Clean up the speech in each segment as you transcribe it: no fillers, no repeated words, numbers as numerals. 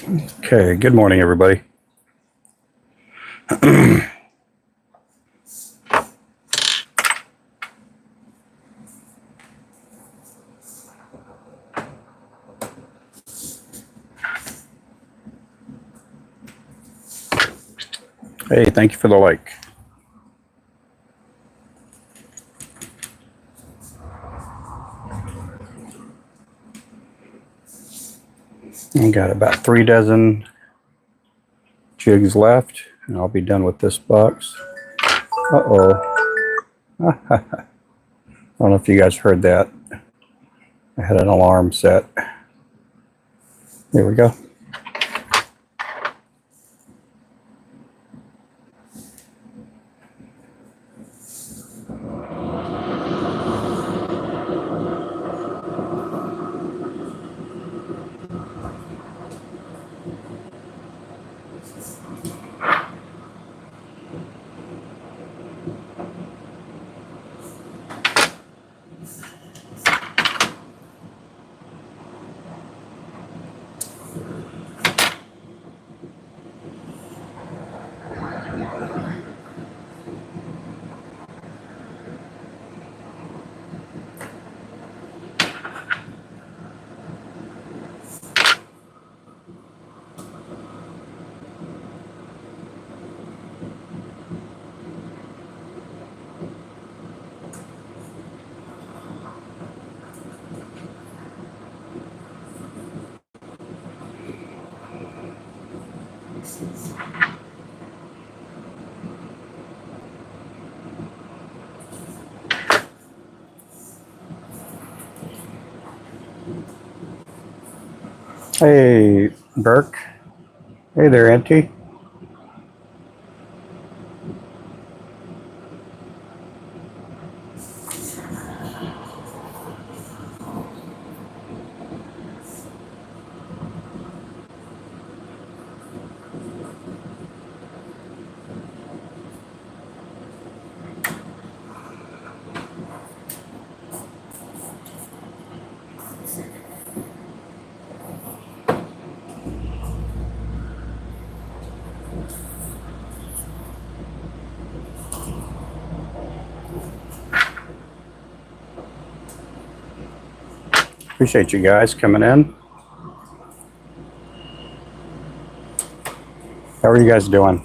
Okay, good morning, everybody. Hey, thank you for the like. I got about 3 dozen jigs left, and I'll be done with this box. Uh-oh. I don't know if you guys heard that. I had an alarm set. There we go. Hey, Burke. Hey there, Auntie. Appreciate you guys coming in. How are you guys doing?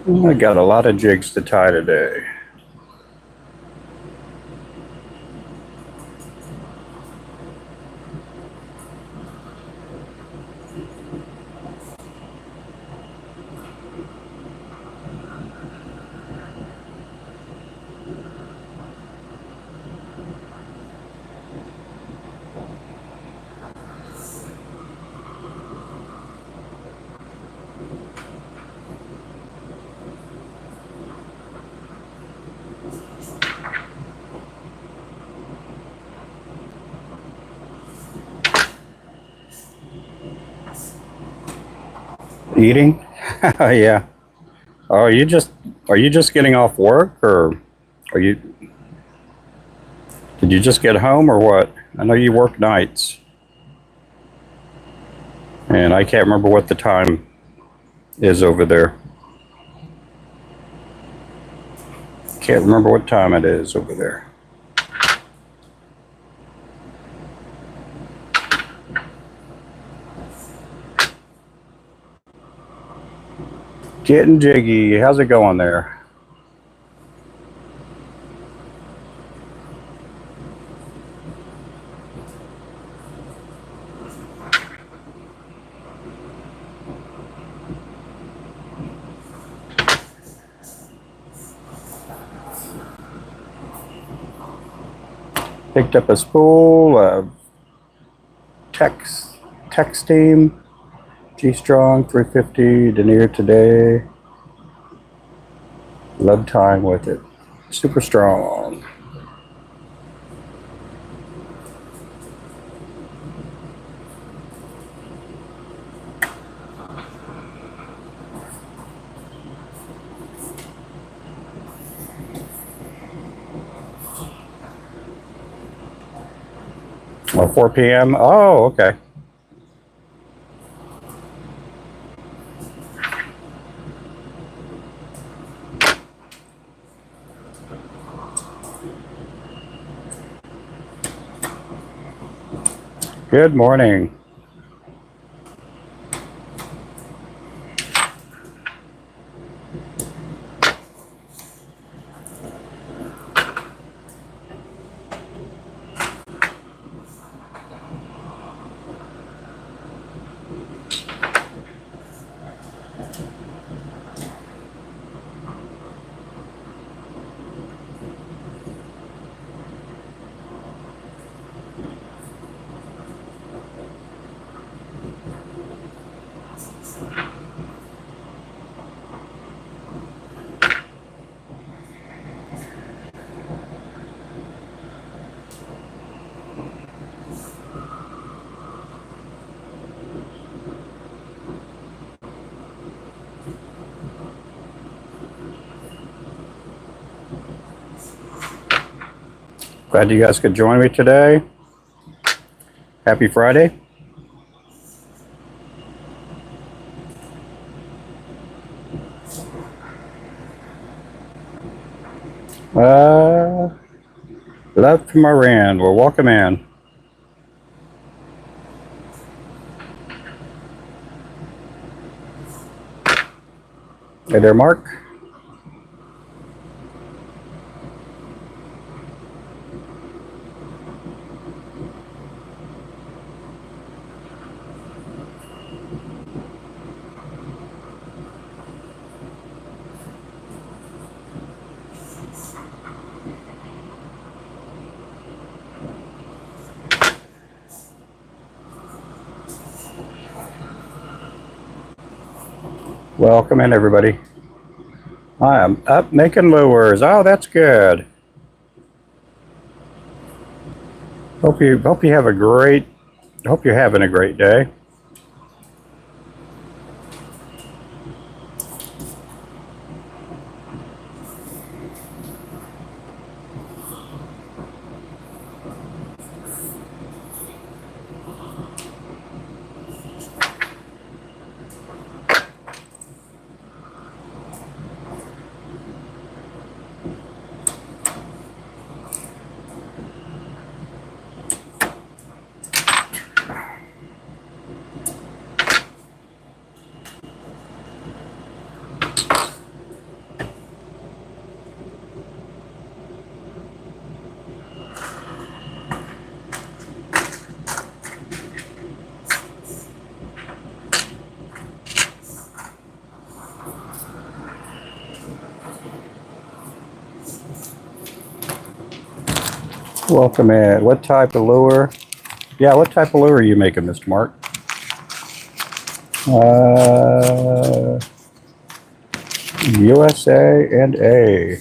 I got a lot of jigs to tie today. Eating? Yeah. Oh, are you just getting off work, or are you did you just get home, or what? I know you work nights, and I can't remember what the time is over there. Can't remember what time it is over there. Getting jiggy. How's it going there? Picked up a spool of text team. G-Strong 350 denier today. Love time with it. Super strong. Oh, 4 p.m. Oh, okay. Good morning. Glad you guys could join me today. Happy Friday. Love from Iran. Well, welcome in. Hey there, Mark. Welcome in, everybody. I am up making lures. Oh, that's good. Hope you have a great. Hope you're having a great day. Welcome in. What type of lure? Yeah, what type of lure are you making, Mr. Mark? USA and A.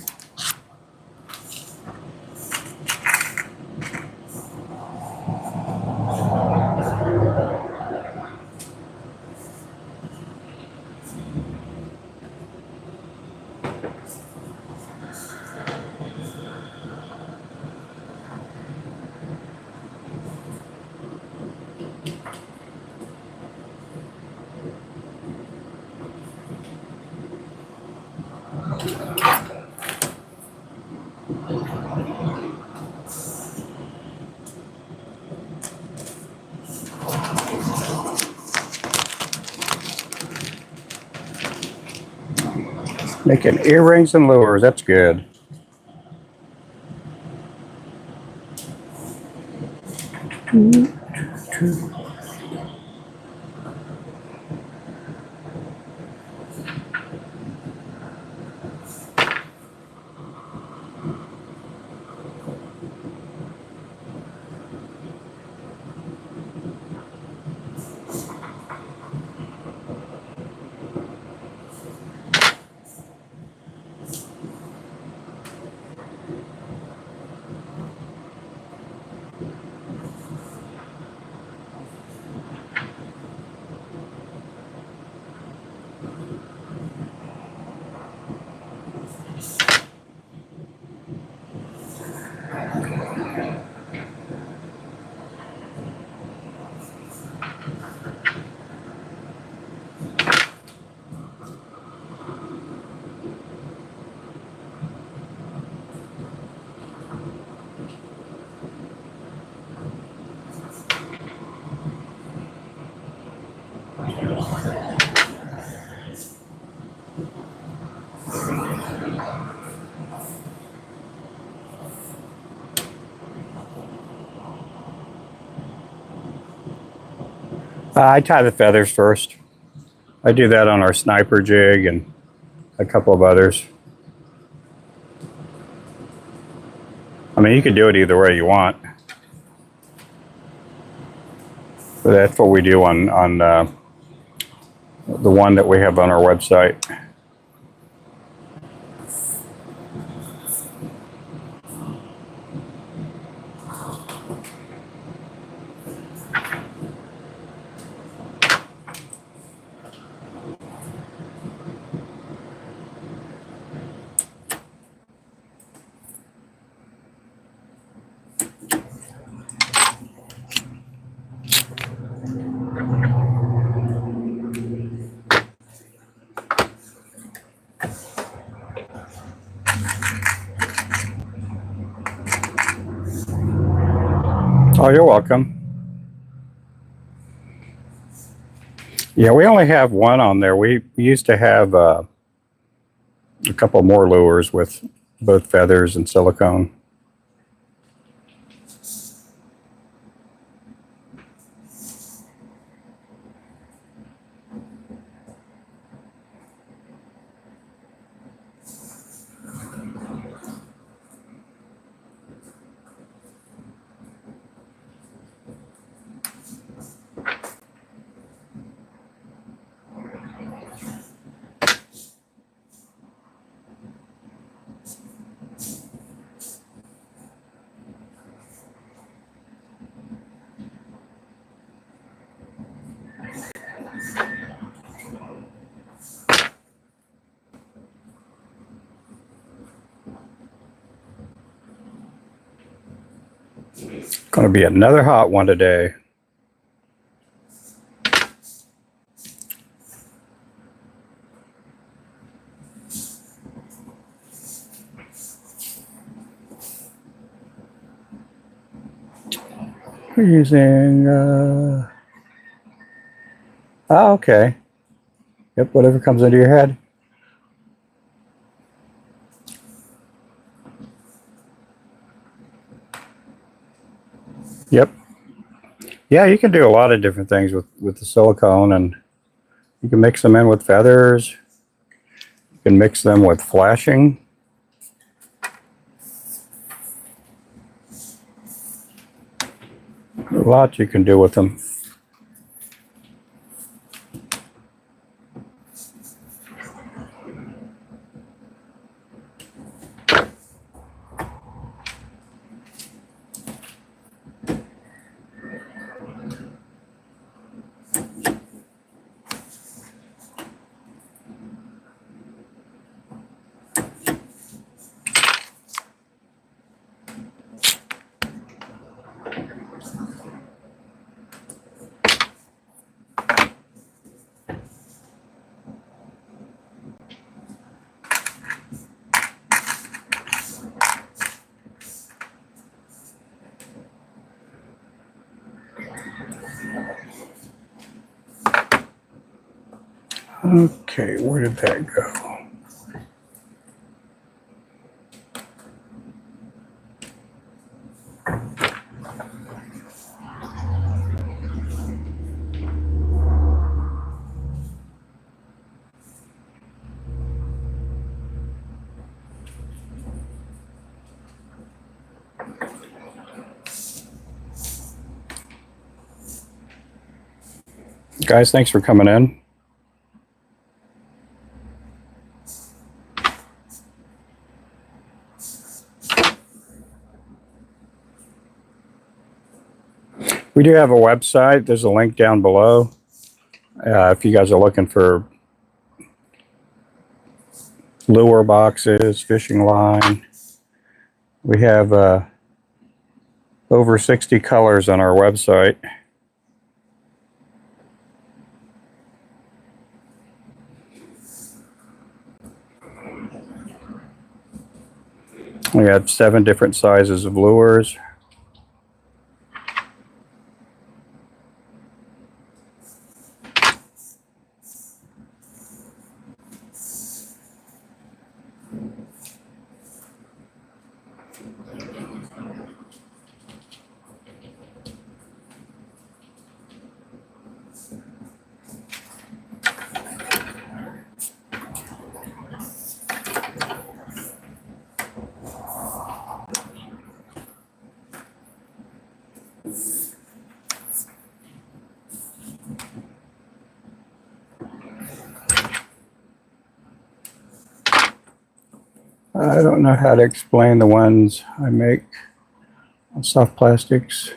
Making earrings and lures. That's good. I tie the feathers first. I do that on our sniper jig and a couple of others. I mean, you can do it either way you want. But that's what we do on the one that we have on our website. Oh, you're welcome. Yeah, we only have one on there. We used to have a couple more lures with both feathers and silicone. Going to be another hot one today. We're using, okay. Yep, whatever comes into your head. Yep. Yeah, you can do a lot of different things with the silicone, and you can mix them in with feathers. You can mix them with flashing. A lot you can do with them. Okay, where did that go? Guys, thanks for coming in. We do have a website. There's a link down below. If you guys are looking for lure boxes, fishing line, we have over 60 colors on our website. We have 7 different sizes of lures. I don't know how to explain the ones I make on soft plastics.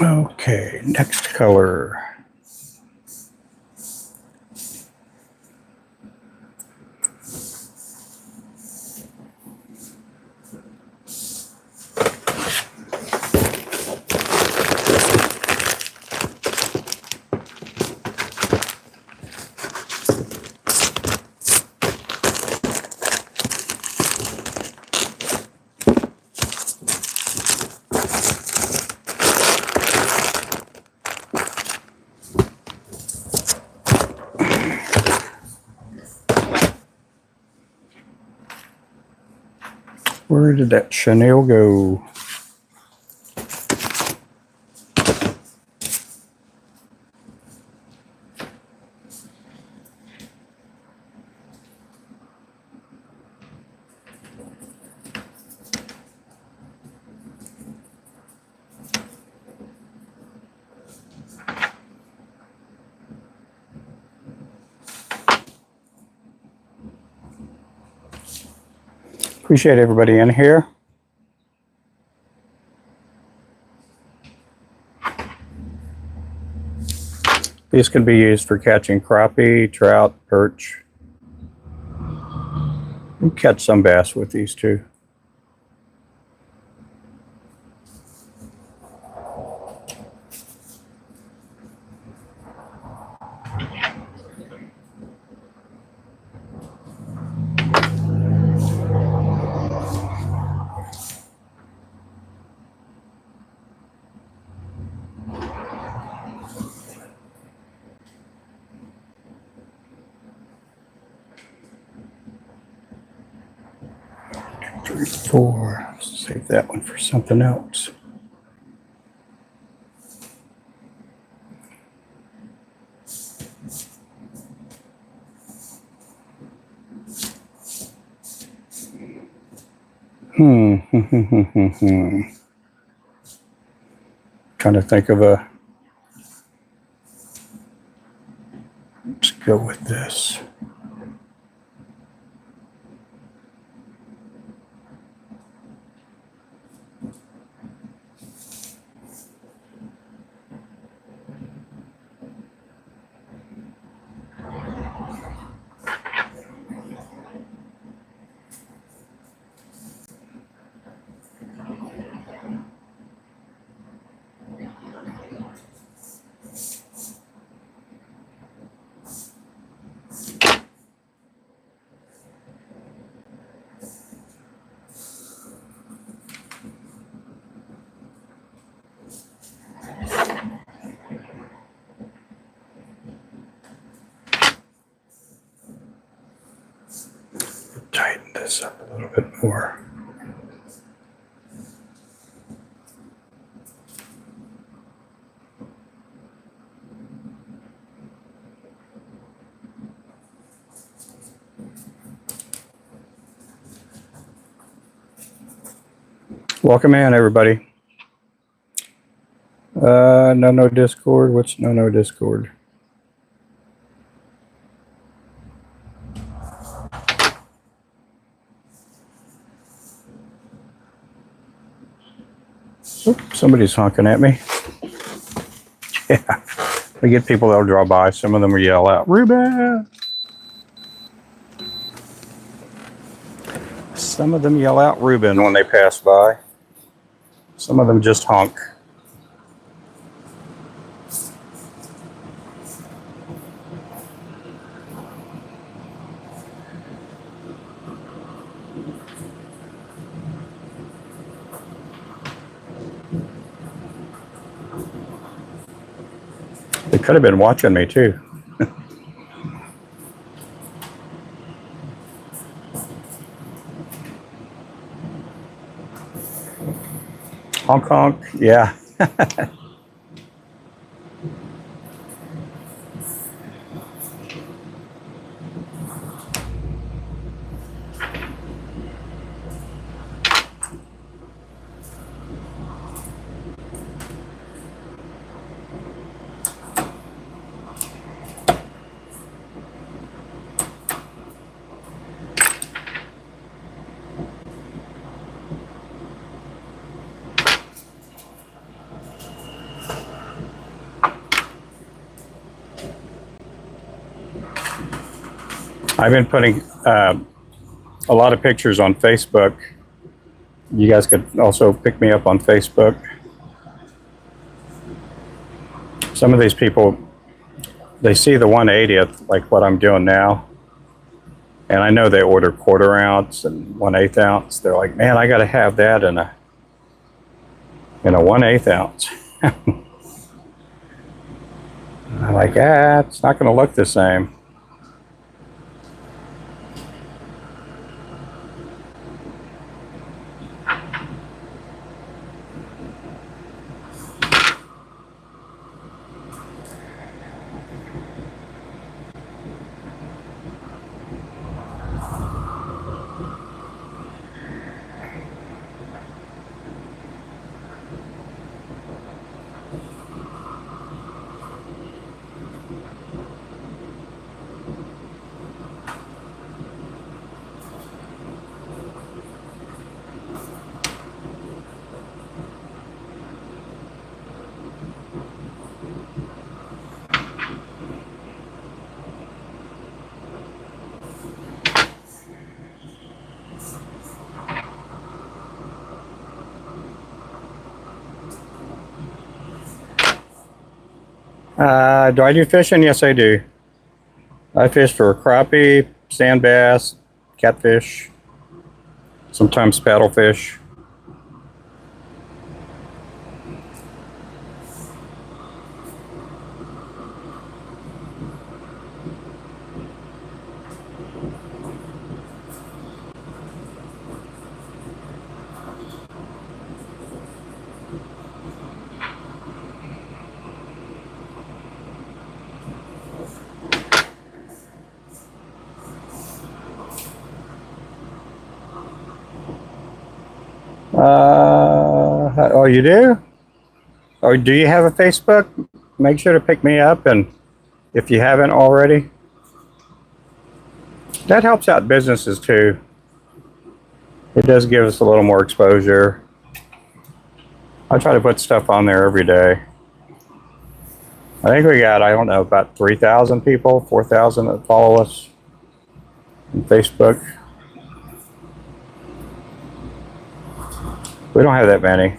Okay, next color. Where did that chenille go? Appreciate everybody in here. These can be used for catching crappie, trout, perch. You can catch some bass with these too. Three, four. Save that one for something else. Trying to think of a. Let's go with this. Tighten this up a little bit more. Welcome in, everybody. No Discord. What's no Discord? Oops, somebody's honking at me. Yeah, we get people that'll draw by. Some of them will yell out, "Ruben!" Some of them yell out "Ruben" when they pass by. Some of them just honk. They could have been watching me too. Honk honk, yeah. I've been putting a lot of pictures on Facebook. You guys could also pick me up on Facebook. Some of these people, they see the 1/80th, like what I'm doing now, and I know they order 1/4 ounce and 1/8 ounce. They're like, man, I got to have that in a 1/8 ounce. I'm like, it's not going to look the same. Do I do fishing? Yes, I do. I fish for crappie, sand bass, catfish, sometimes paddlefish. Oh, you do? Or do you have a Facebook? Make sure to pick me up, and if you haven't already, that helps out businesses too. It does give us a little more exposure. I try to put stuff on there every day. I think we got, I don't know, about 3,000 people, 4,000 that follow us on Facebook. We don't have that many.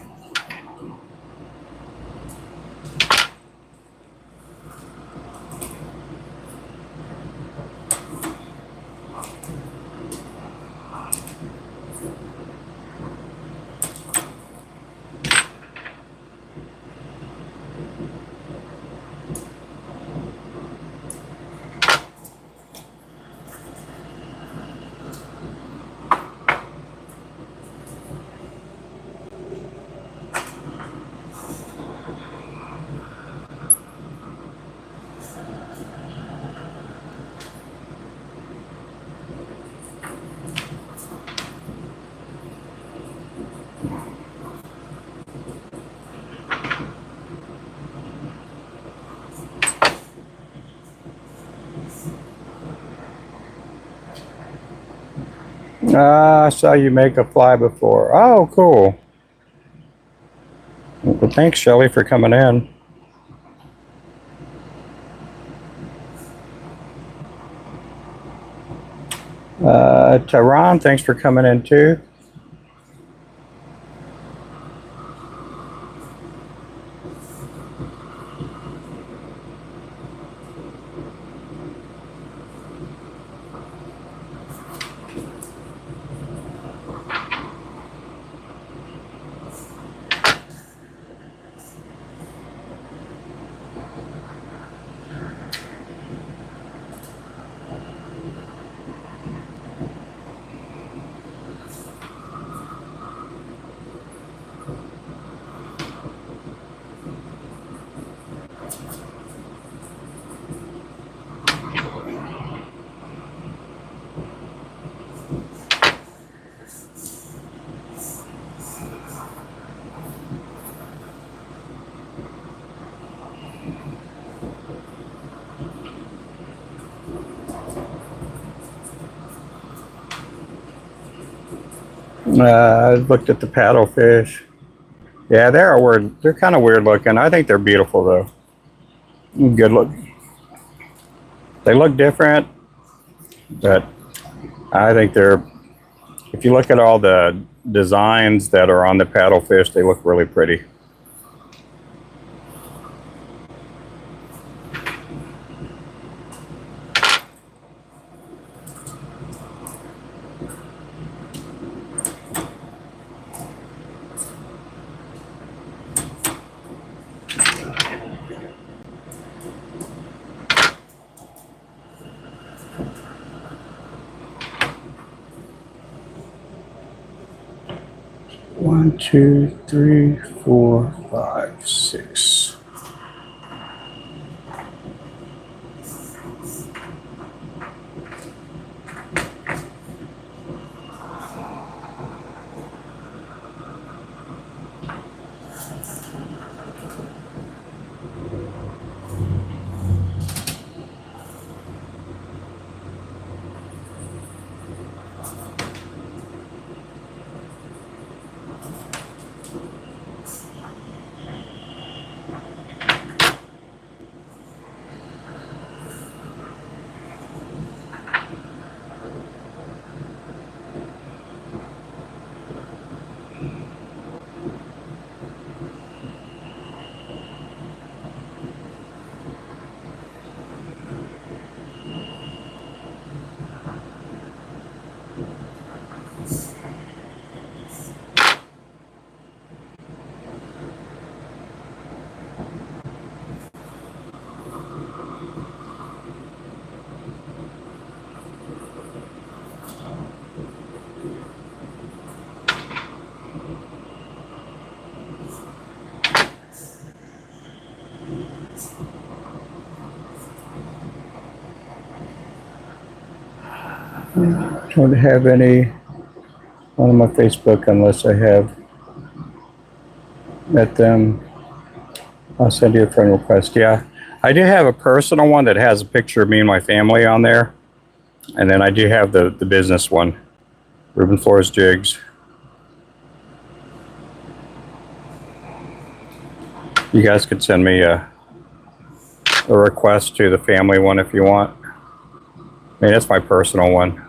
I saw you make a fly before. Oh, cool. Well, thanks, Shelly, for coming in. Tehran, thanks for coming in too. I looked at the paddlefish. Yeah, they're weird. They're kind of weird looking. I think they're beautiful though. Good look. They look different. But I think they're, if you look at all the designs that are on the paddlefish, they look really pretty. One, two, three, four, five, six. I don't have any on my Facebook unless I have met them. I'll send you a friend request. Yeah, I do have a personal one that has a picture of me and my family on there, and then I do have the business one, Ruben Flores Jigs. You guys could send me a request to the family one if you want. I mean, that's my personal one.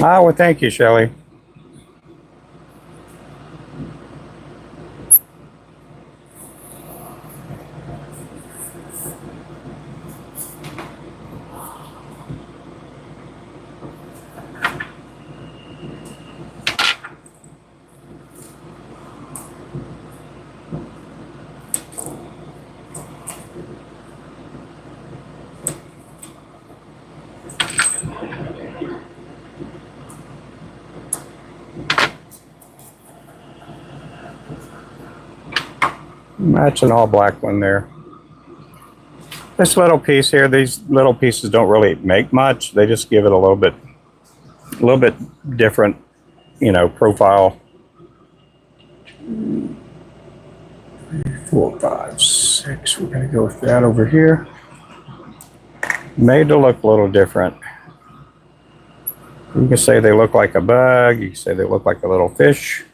Ah, well, thank you, Shelley. Match an all black one there. This little piece here, these little pieces don't really make much. They just give it a little bit different, you know, profile. 3, 4, 5, 6. We're gonna go with that over here. Made to look a little different. You can say they look like a bug. You can say they look like a little fish.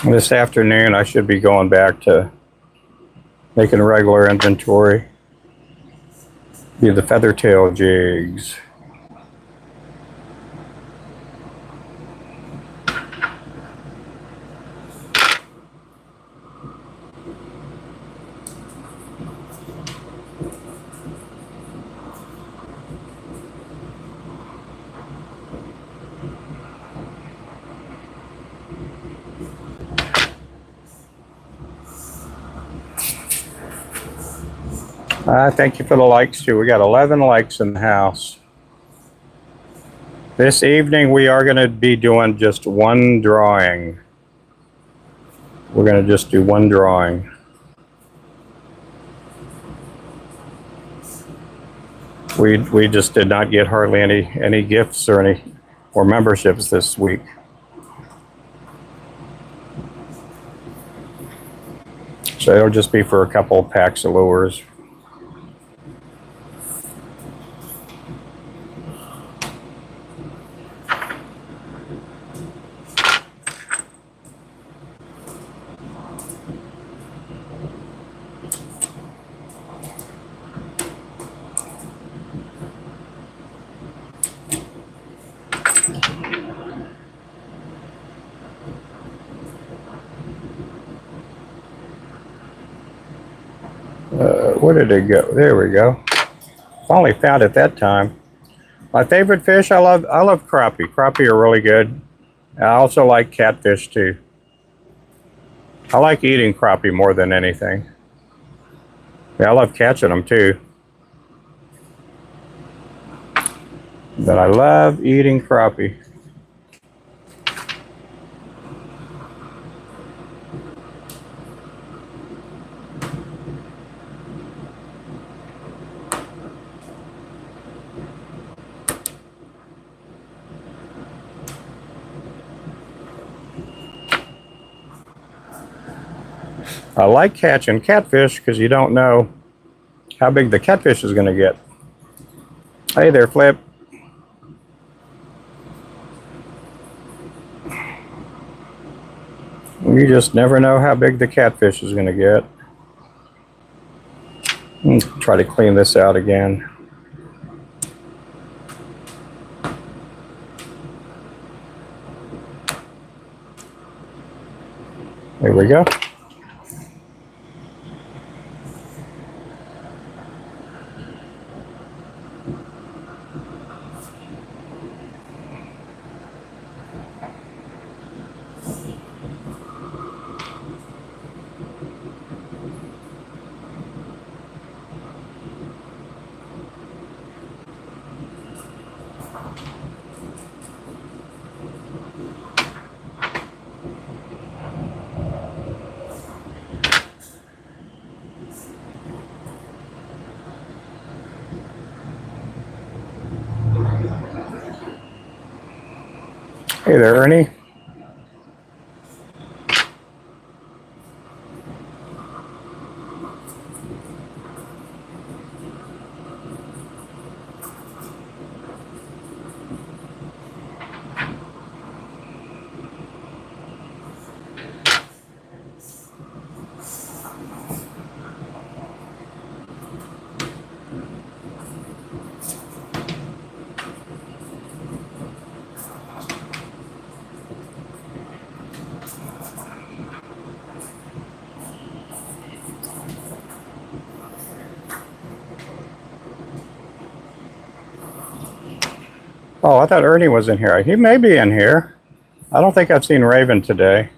This afternoon, I should be going back to making a regular inventory. Be the feathertail jigs. Thank you for the likes too. We got 11 likes in the house. This evening we are going to be doing just one drawing. We're going to just do one drawing. We just did not get hardly any gifts or memberships this week. So it'll just be for a couple of packs of lures. Where did it go? There we go. Finally found it that time. My favorite fish, I love crappie. Crappie are really good. I also like catfish too. I like eating crappie more than anything. Yeah, I love catching them too. But I love eating crappie. I like catching catfish because you don't know how big the catfish is going to get. Hey there, Flip. You just never know how big the catfish is going to get. Try to clean this out again. There we go. Hey there, Ernie. Oh, I thought Ernie was in here. He may be in here. I don't think I've seen Raven today.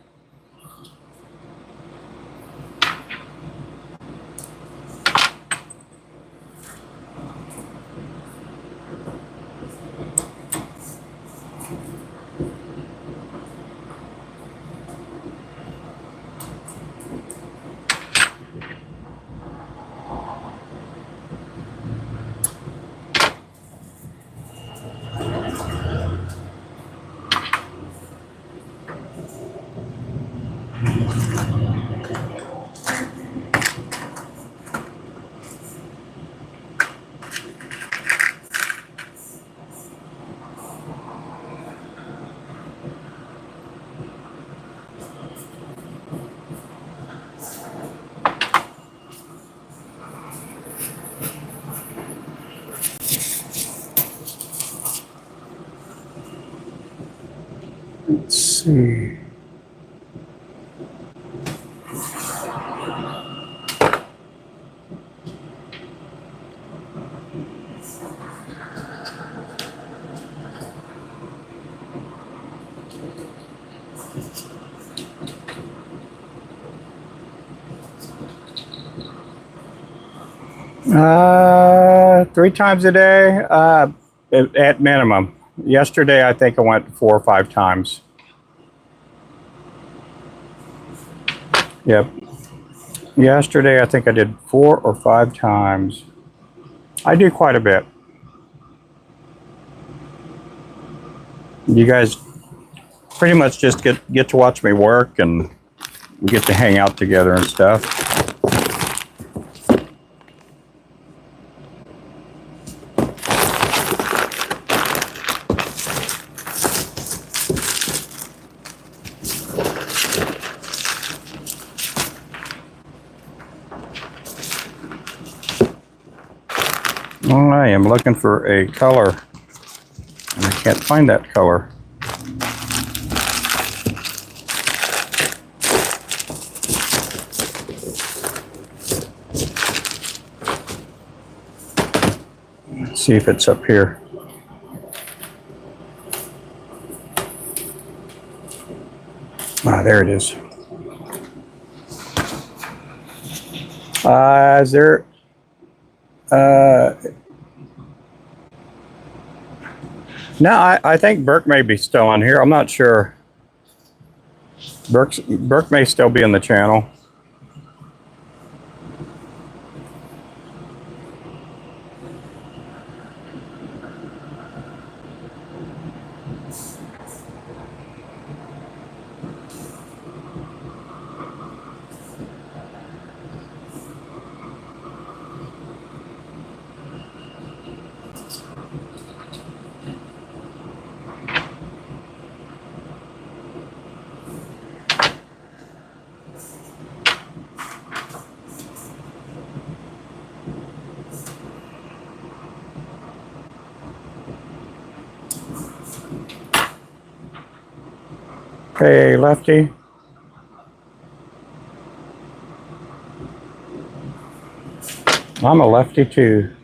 Let's see. 3 times a day, at minimum. Yesterday, I think I went 4 or 5 times. Yep. Yesterday, I think I did 4 or 5 times. I do quite a bit. You guys pretty much just get to watch me work, and we get to hang out together and stuff. I am looking for a color, and I can't find that color. Let's see if it's up here. Ah, there it is. Is there... no, I think Burke may be still on here. I'm not sure. Burke may still be in the channel. Hey, Lefty. I'm a lefty too.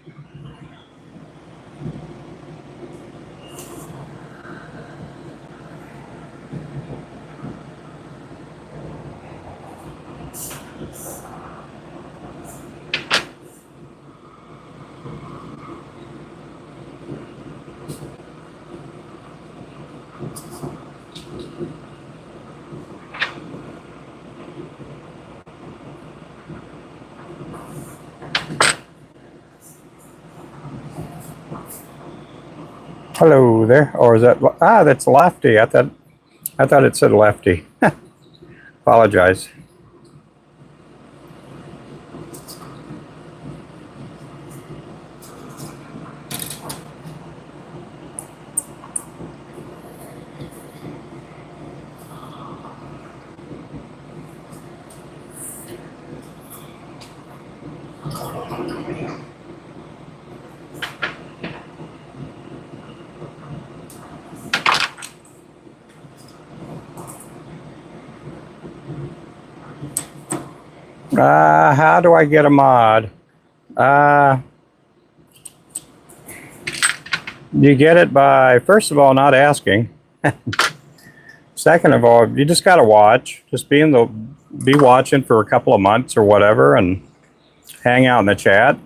Hello there. Or is that... ah, that's Lefty. I thought it said Lefty. Apologize. How do I get a mod? You get it by, first of all, not asking. Second of all, you just got to watch. Just be watching for a couple of months or whatever, and hang out in the chat.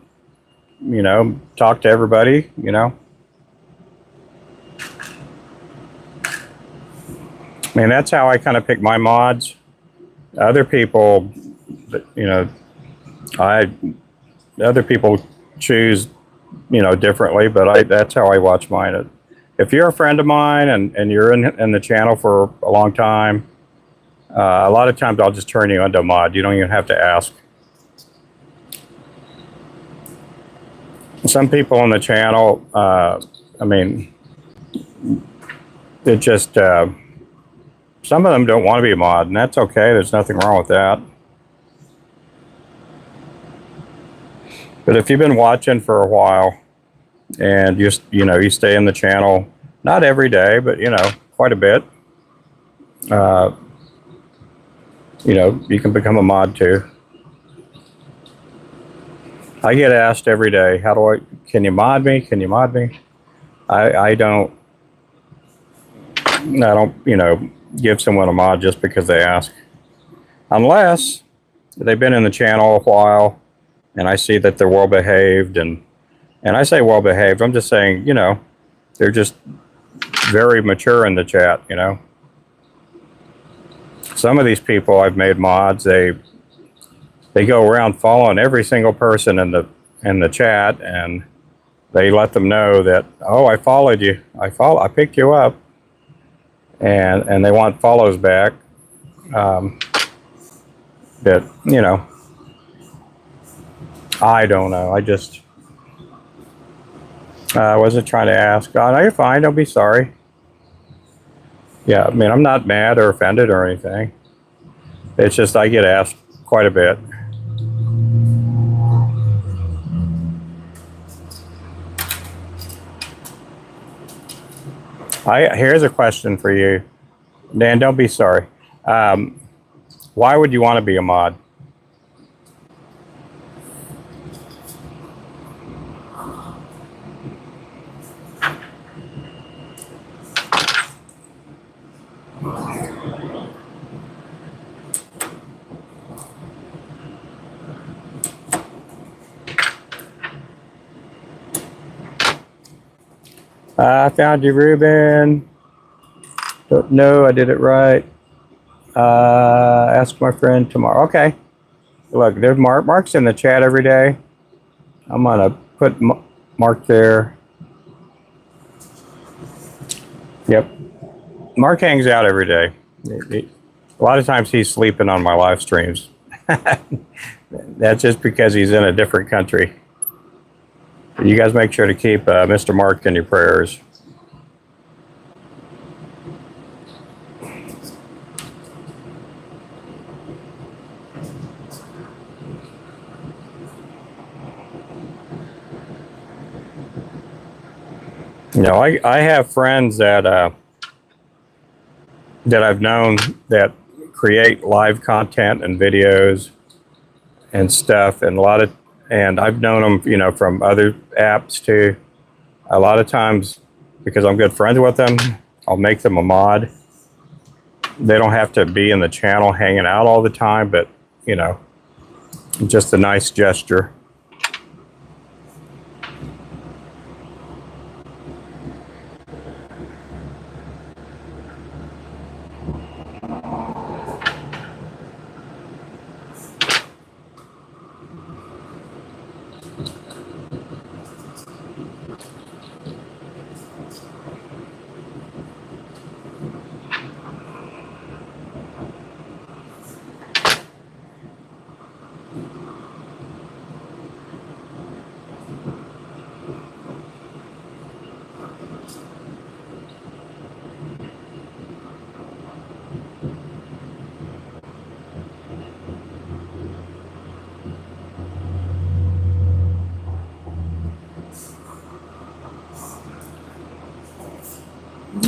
You know, talk to everybody. You know. I mean, that's how I kind of pick my mods. Other people, you know, other people choose, you know, differently, but that's how I watch mine. If you're a friend of mine and you're in the channel for a long time, a lot of times I'll just turn you into a mod. You don't even have to ask. Some people on the channel, I mean, it just, some of them don't want to be a mod, and that's okay. There's nothing wrong with that. But if you've been watching for a while and you know, you stay in the channel, not every day, but, you know, quite a bit, you know, you can become a mod too. I get asked every day, can you mod me? Can you mod me? I don't, you know, give someone a mod just because they ask. Unless they've been in the channel a while and I see that they're well behaved, and I say well behaved, I'm just saying, you know, they're just very mature in the chat, you know. Some of these people I've made mods, they go around following every single person in the chat, and they let them know that, oh, I followed you, I picked you up, and they want follows back. That, you know, I don't know. I just wasn't trying to ask. Oh, no, you're fine. Don't be sorry. Yeah, I mean, I'm not mad or offended or anything. It's just I get asked quite a bit. Here's a question for you, Dan. Don't be sorry. Why would you want to be a mod? I found you, Ruben. Don't know, I did it right. Ask my friend tomorrow. Okay. Look, there's Mark. Mark's in the chat every day. I'm gonna put Mark there. Yep. Mark hangs out every day. A lot of times he's sleeping on my live streams. That's just because he's in a different country. You guys make sure to keep Mr. Mark in your prayers. You know, I have friends that I've known that create live content and videos and stuff, and and I've known them, you know, from other apps too. A lot of times, because I'm good friends with them, I'll make them a mod. They don't have to be in the channel hanging out all the time, but, you know, just a nice gesture.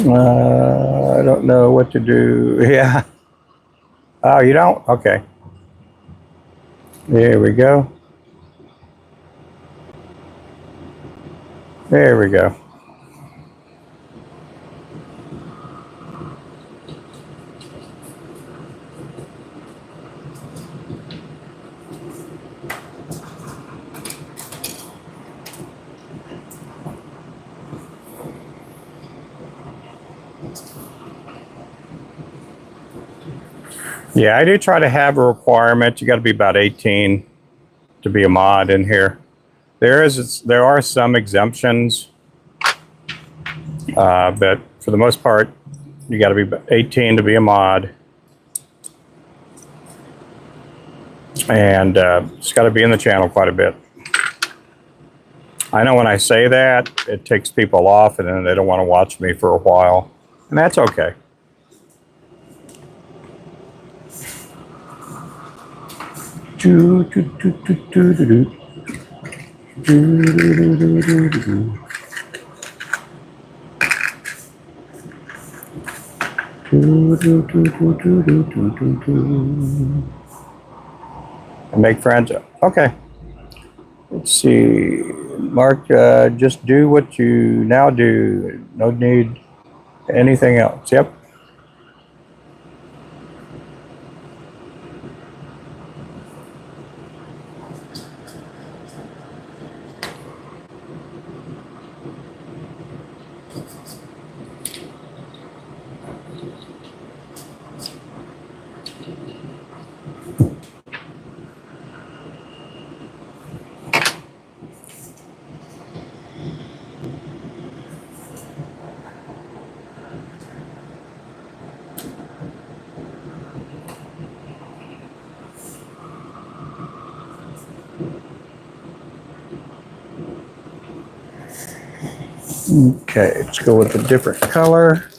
I don't know what to do. Yeah. Oh, you don't? Okay. There we go. There we go. Yeah, I do try to have a requirement. You got to be about 18 to be a mod in here. There are some exemptions, but for the most part, you got to be 18 to be a mod, and it's got to be in the channel quite a bit. I know when I say that, it takes people off, and then they don't want to watch me for a while, and that's okay. Do, do, do, do, do, do, do. Do, do, do, do, do, do. Do, do, do, do, do, do, do, do. And make friends. Okay. Let's see. Mark, just do what you now do. No need anything else. Yep. Okay, let's go with a different color.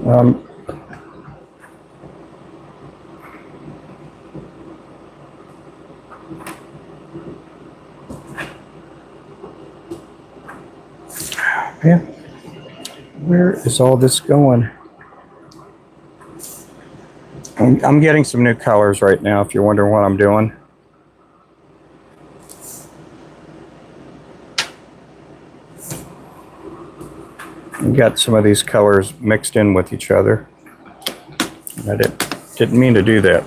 Um, yeah, where is all this going? I'm getting some new colors right now, if you're wondering what I'm doing. I've got some of these colors mixed in with each other. I didn't mean to do that.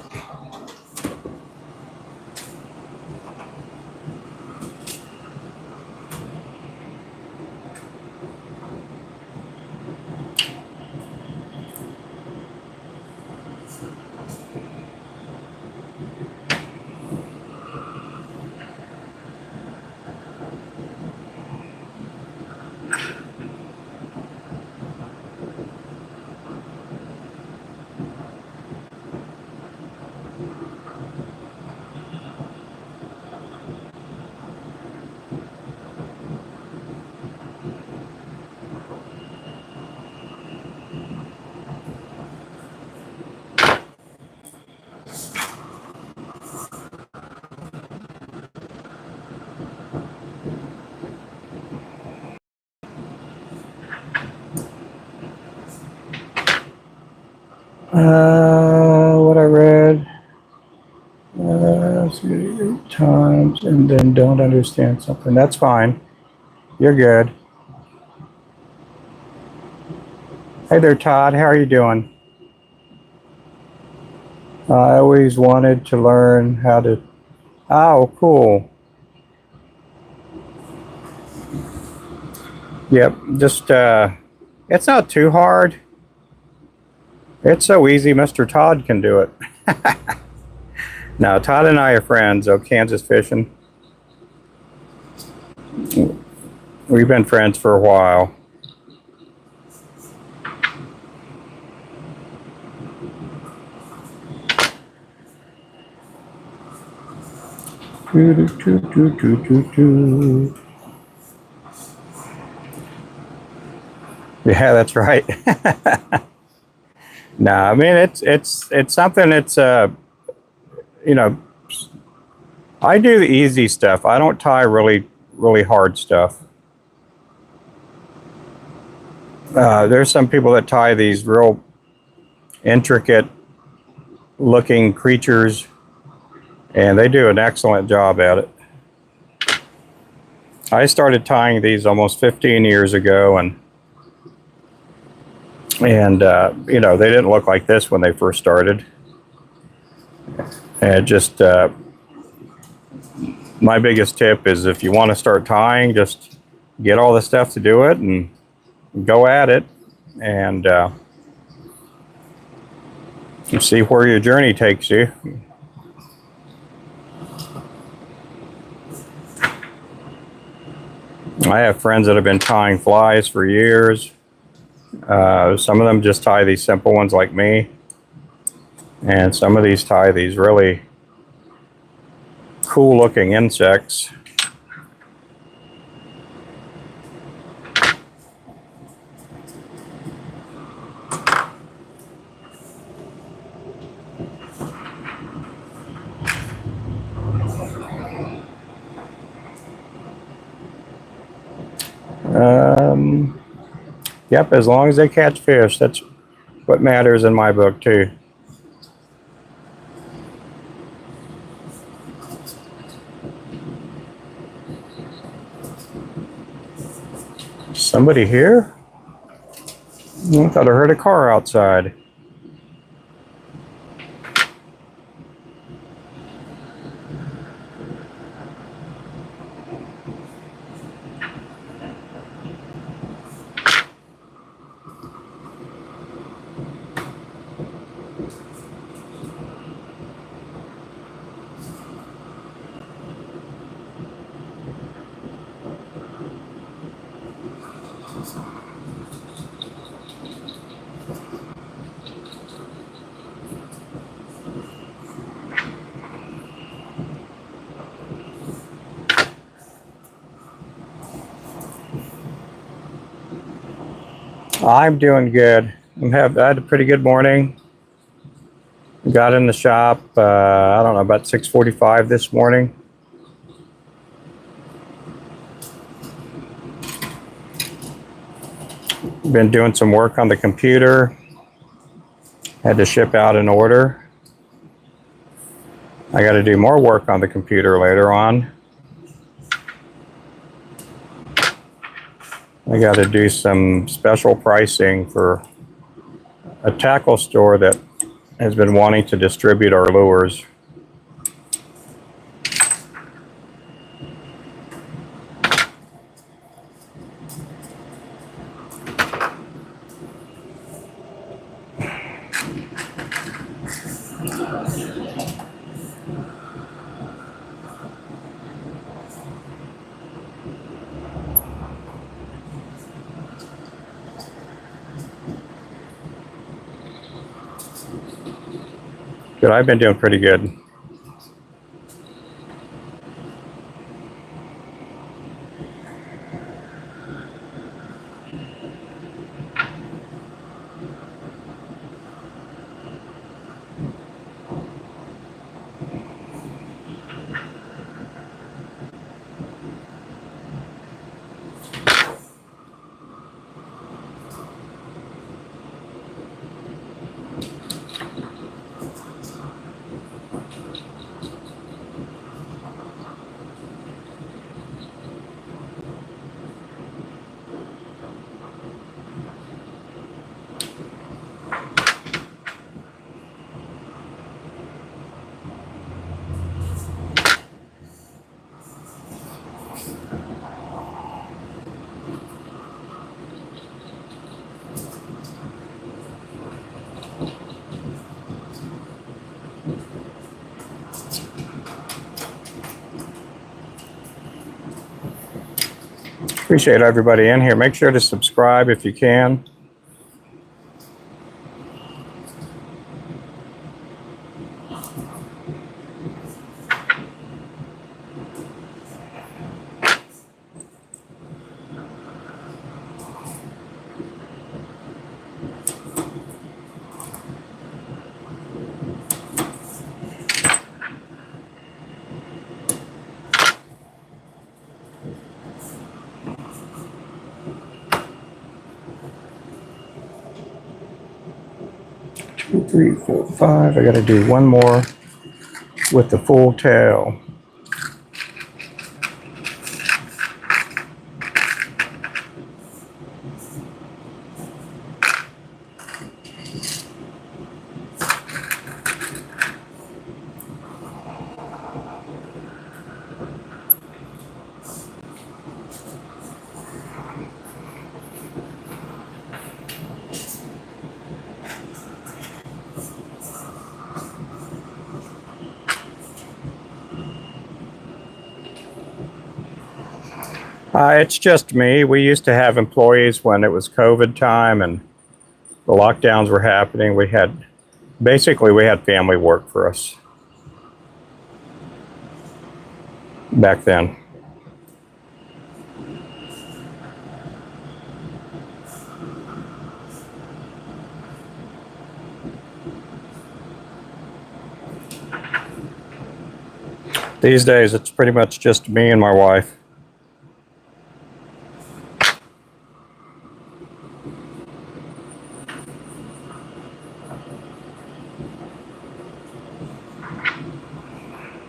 What I read 8 times and then don't understand something. That's fine. You're good. Hey there, Todd. How are you doing? I always wanted to learn how to. Oh, cool. Yep. Just it's not too hard. It's so easy. Mr. Todd can do it. No, Todd and I are friends. Oh, Kansas fishing. We've been friends for a while. Yeah, that's right. No, I mean it's something that's you know, I do the easy stuff. I don't tie really hard stuff. There's some people that tie these real intricate looking creatures, and they do an excellent job at it. I started tying these almost 15 years ago, and you know, they didn't look like this when they first started. And just my biggest tip is if you want to start tying, just get all the stuff to do it and go at it, and you see where your journey takes you. I have friends that have been tying flies for years. Some of them just tie these simple ones like me, and some of these tie these really cool looking insects. Yep, as long as they catch fish, that's what matters in my book too. Somebody here? I thought I heard a car outside. I'm doing good. I had a pretty good morning. Got in the shop, I don't know, about 6:45 this morning. Been doing some work on the computer. Had to ship out an order. I got to do more work on the computer later on. I got to do some special pricing for a tackle store that has been wanting to distribute our lures. But I've been doing pretty good. Appreciate everybody in here. Make sure to subscribe if you can. Two, three, four, five. I got to do one more with the full tail. It's just me. We used to have employees when it was COVID time and the lockdowns were happening. We had family work for us back then. These days, it's pretty much just me and my wife.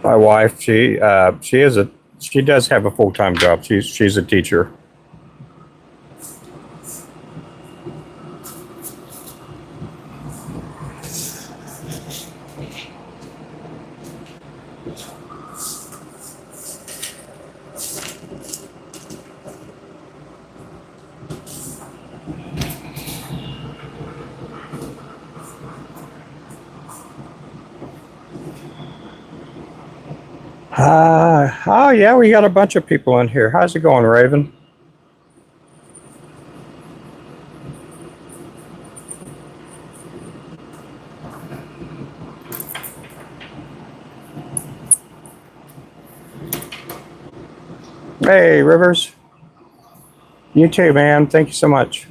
My wife, she does have a full-time job. She's a teacher. Oh yeah, we got a bunch of people in here. How's it going, Raven? Hey, Rivers. You too, man. Thank you so much.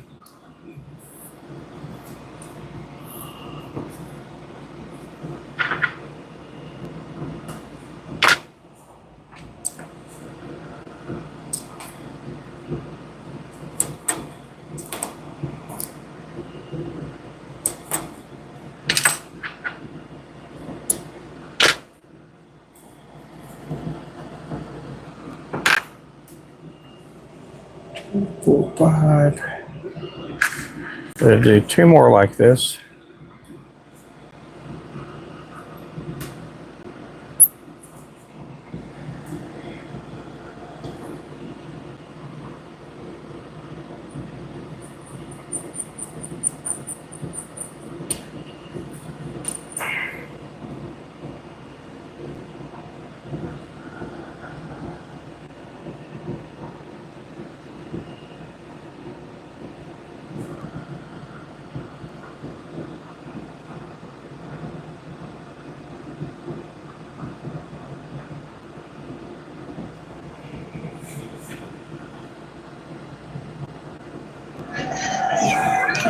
Four, five. Gonna do two more like this.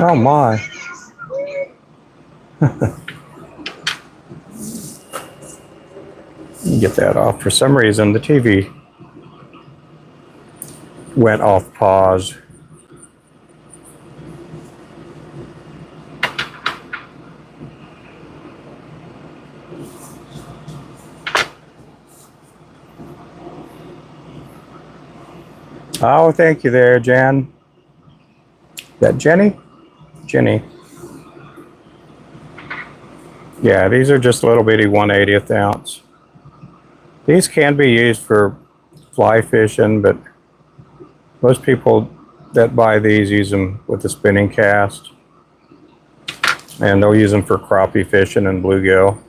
Oh my. Get that off. For some reason, the TV went off pause. Oh, thank you there, Jan. Is that Jenny? Jenny. Yeah, these are just little bitty 1/80th ounce. These can be used for fly fishing, but most people that buy these use them with the spinning cast. And they'll use them for crappie fishing and bluegill.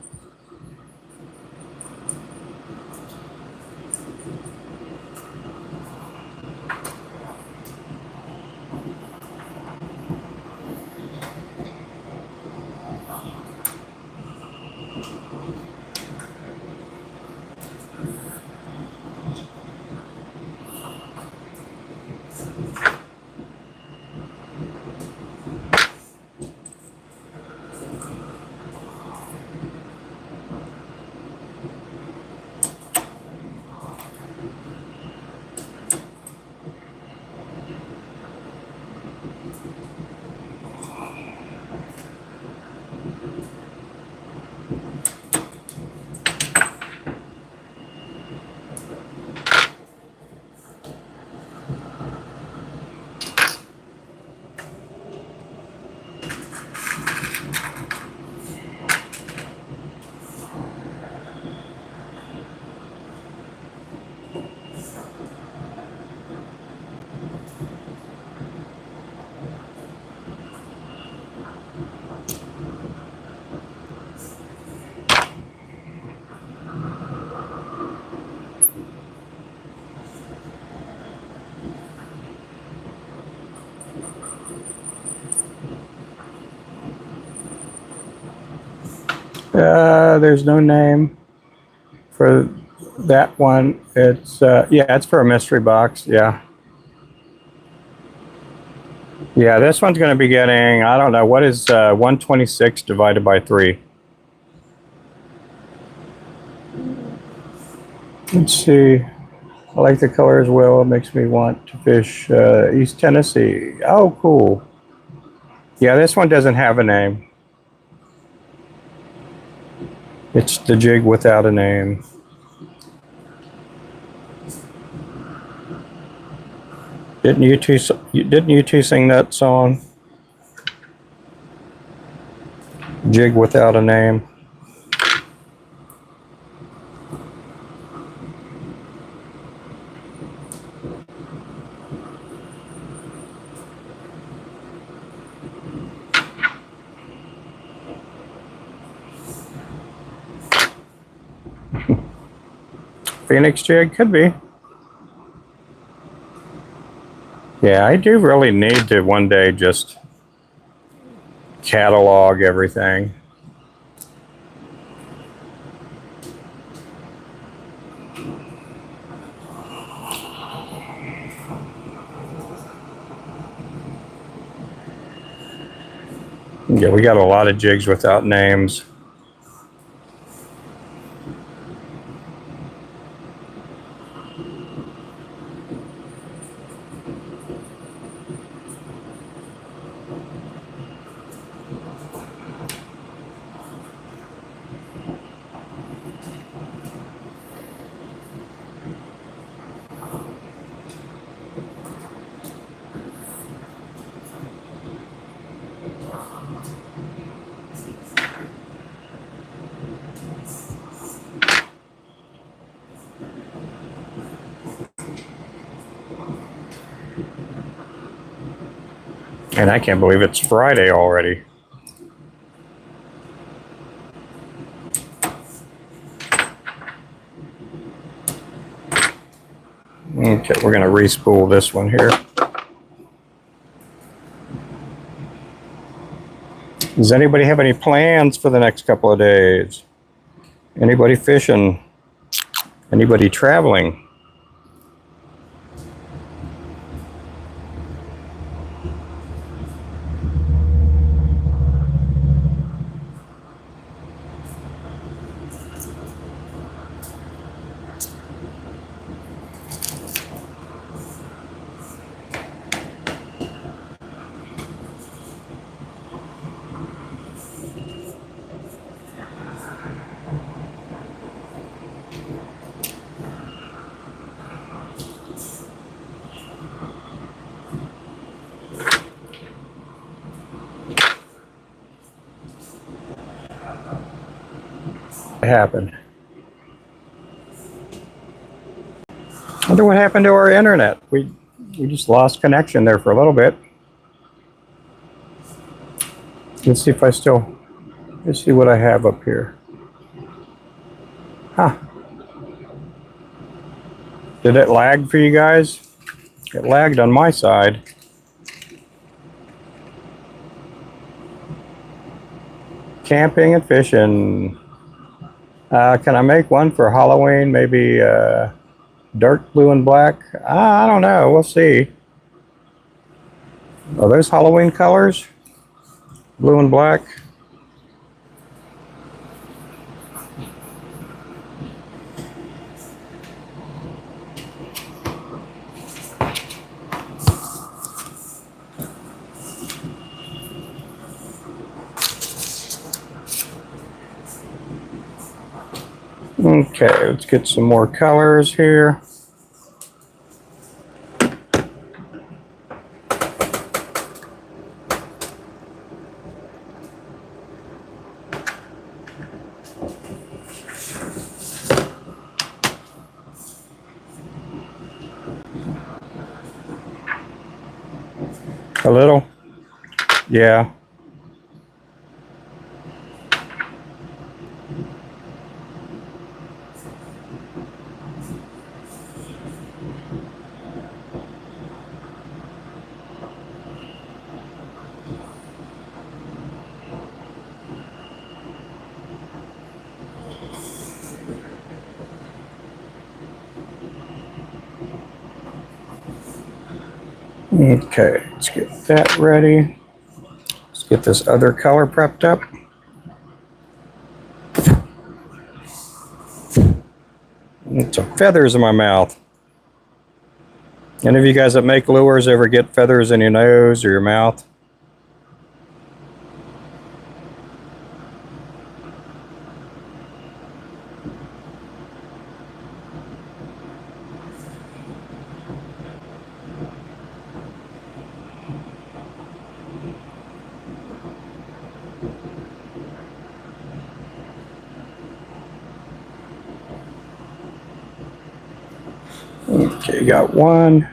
There's no name for that one. It's yeah, it's for a mystery box. Yeah. Yeah, this one's going to be getting, I don't know, what is 126 divided by 3? Let's see. I like the color as well. It makes me want to fish East Tennessee. Oh, cool. Yeah, this one doesn't have a name. It's the jig without a name. Didn't you two sing that song? Jig without a name. Phoenix jig could be. Yeah, I do really need to one day just catalog everything. Yeah, we got a lot of jigs without names. And I can't believe it's Friday already. Okay, we're going to re-spool this one here. Does anybody have any plans for the next couple of days? Anybody fishing? Anybody traveling? Happened. I wonder what happened to our internet. We just lost connection there for a little bit. Let's see if I still. Let's see what I have up here. Huh. Did it lag for you guys? It lagged on my side. Camping and fishing. Can I make one for Halloween? Maybe dark blue and black? I don't know. We'll see. Are those Halloween colors? Blue and black? Okay, let's get some more colors here. A little? Yeah. Okay, let's get that ready. Let's get this other color prepped up. Some feathers in my mouth. Any of you guys that make lures ever get feathers in your nose or your mouth? Okay, got one.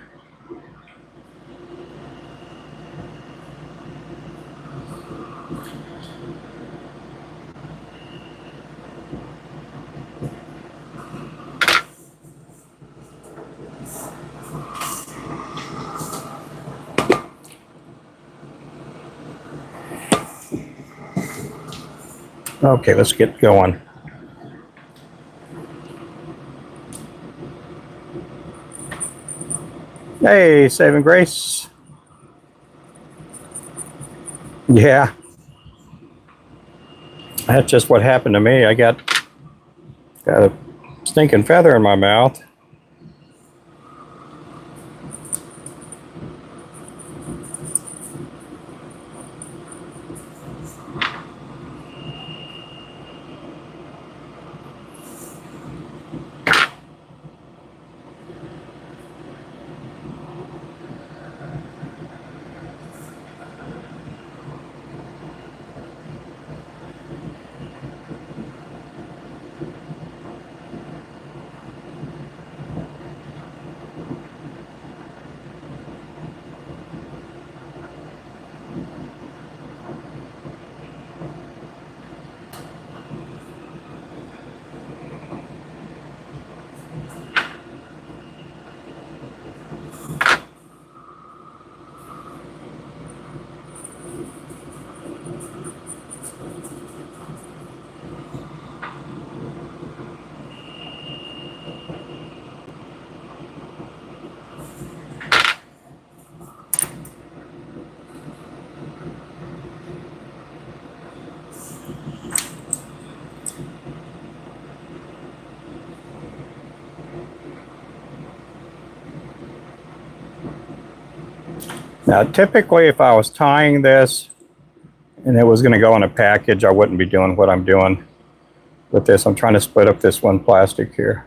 Okay, let's get going. Hey, saving grace. Yeah. That's just what happened to me. I got a stinking feather in my mouth. Now, typically, if I was tying this and it was going to go in a package, I wouldn't be doing what I'm doing with this. I'm trying to split up this one plastic here.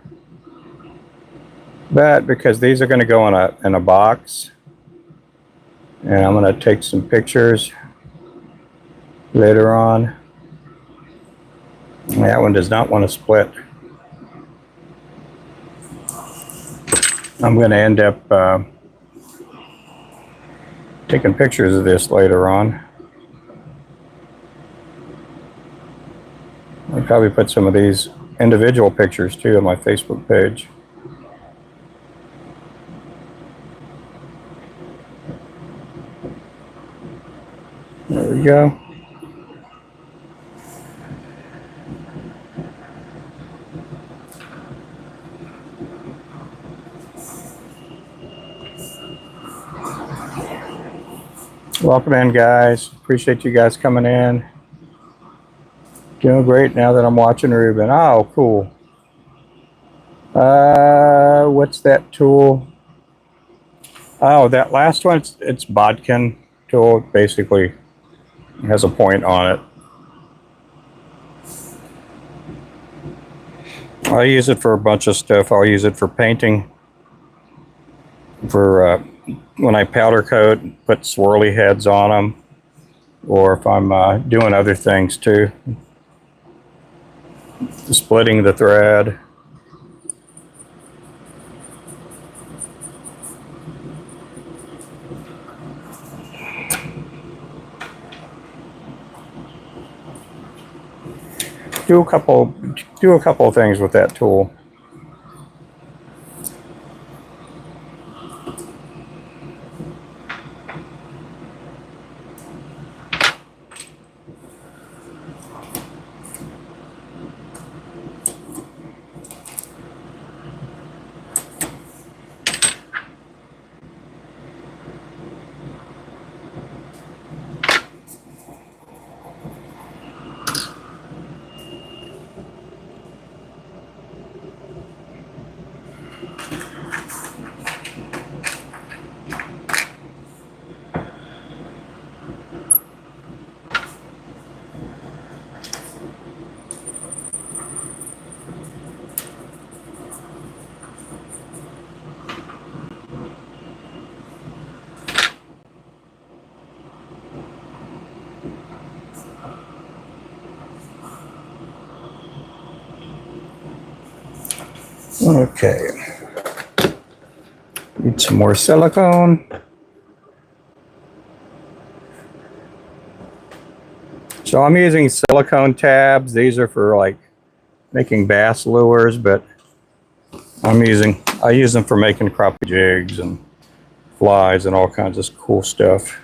But because these are going to go in a box, and I'm going to take some pictures later on. That one does not want to split. I'm going to end up taking pictures of this later on. I'll probably put some of these individual pictures too on my Facebook page. There we go. Welcome in, guys. Appreciate you guys coming in. Doing great now that I'm watching Ruben. Oh, cool. What's that tool? Oh, that last one, it's Bodkin tool. Basically, it has a point on it. I use it for a bunch of stuff. I'll use it for painting, for when I powder coat, put swirly heads on them, or if I'm doing other things too. Splitting the thread. Do a couple of things with that tool. Okay. Need some more silicone. So I'm using silicone tabs. These are for like making bass lures, but I use them for making crappie jigs and flies and all kinds of cool stuff.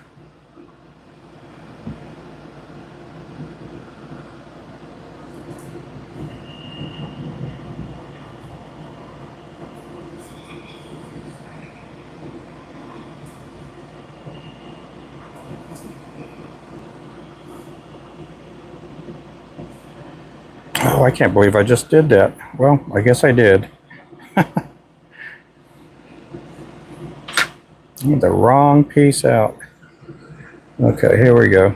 Oh, I can't believe I just did that. Well, I guess I did. The wrong piece out. Okay, here we go.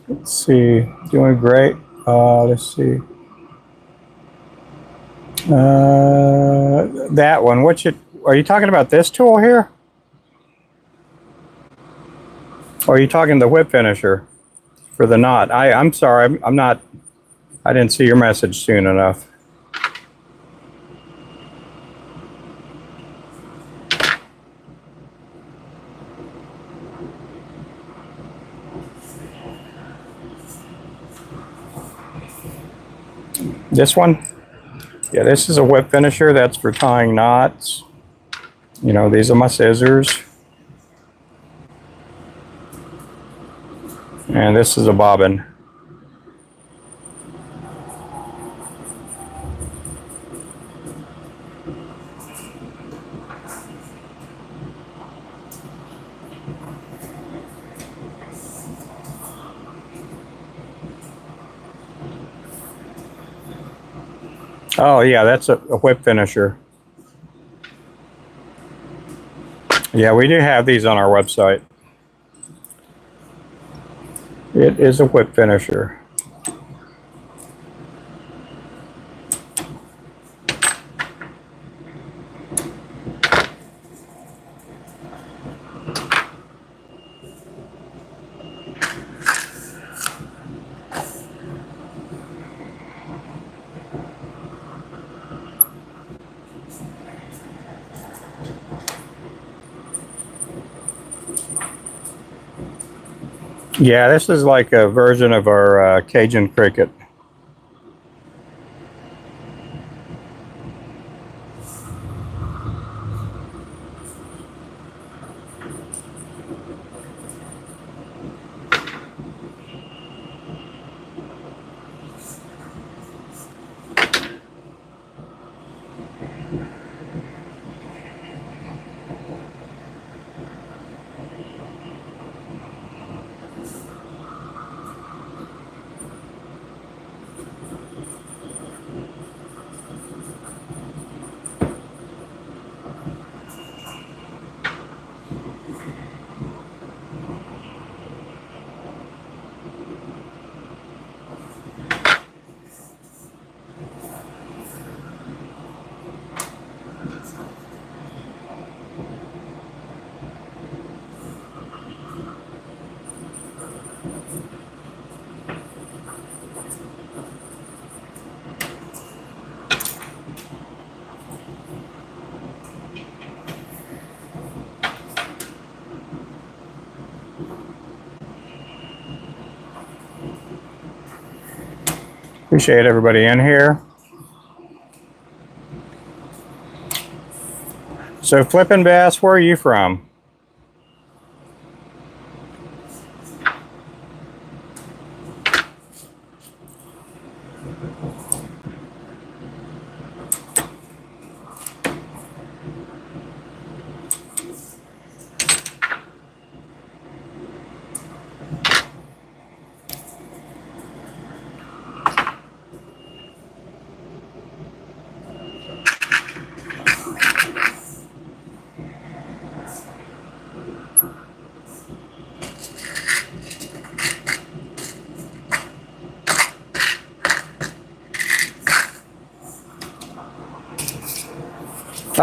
Let's see, doing great. Let's see. That one. Are you talking about this tool here? Or are you talking the whip finisher for the knot? I'm sorry, I'm not. I didn't see your message soon enough. This one? Yeah, this is a whip finisher. That's for tying knots. You know, these are my scissors. And this is a bobbin. Oh yeah, that's a whip finisher. Yeah, we do have these on our website. It is a whip finisher. Yeah, this is like a version of our Cajun cricket. Appreciate everybody in here. So Flippin' Bass, where are you from?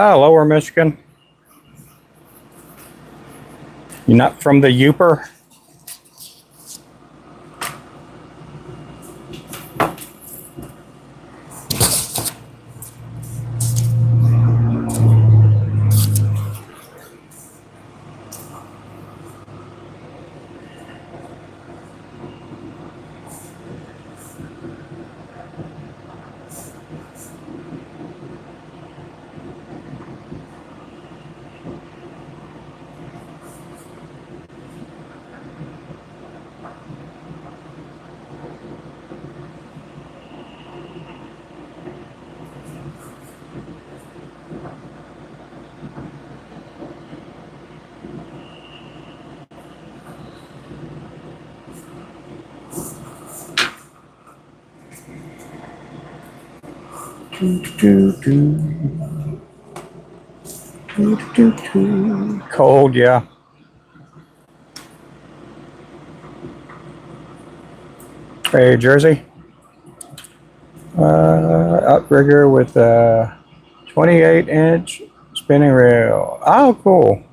Ah, Lower Michigan. You're not from the Yooper? Cold, yeah. Hey, Jersey. Outrigger with a 28-inch spinning reel. Oh, cool.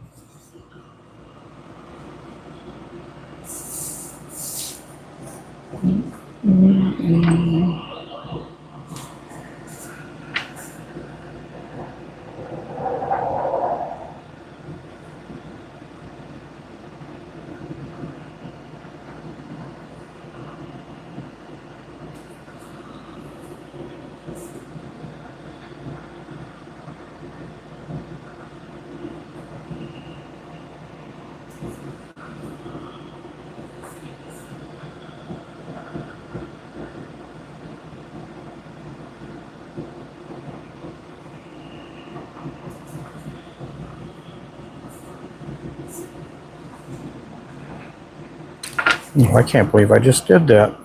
Oh, I can't believe I just did that.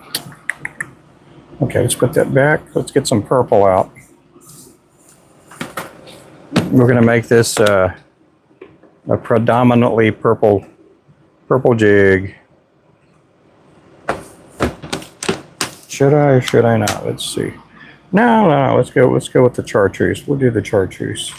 Okay, let's put that back. Let's get some purple out. We're going to make this a predominantly purple jig. Should I or should I not? Let's see. No. Let's go with the chartreuse. We'll do the chartreuse.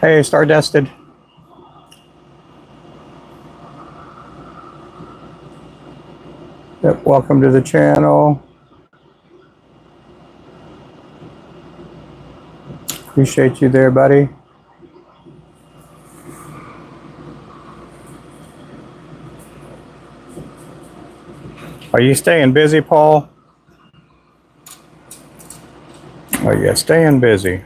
Hey, Stardusted. Yep, welcome to the channel. Appreciate you there, buddy. Are you staying busy, Paul? Oh, yeah, staying busy.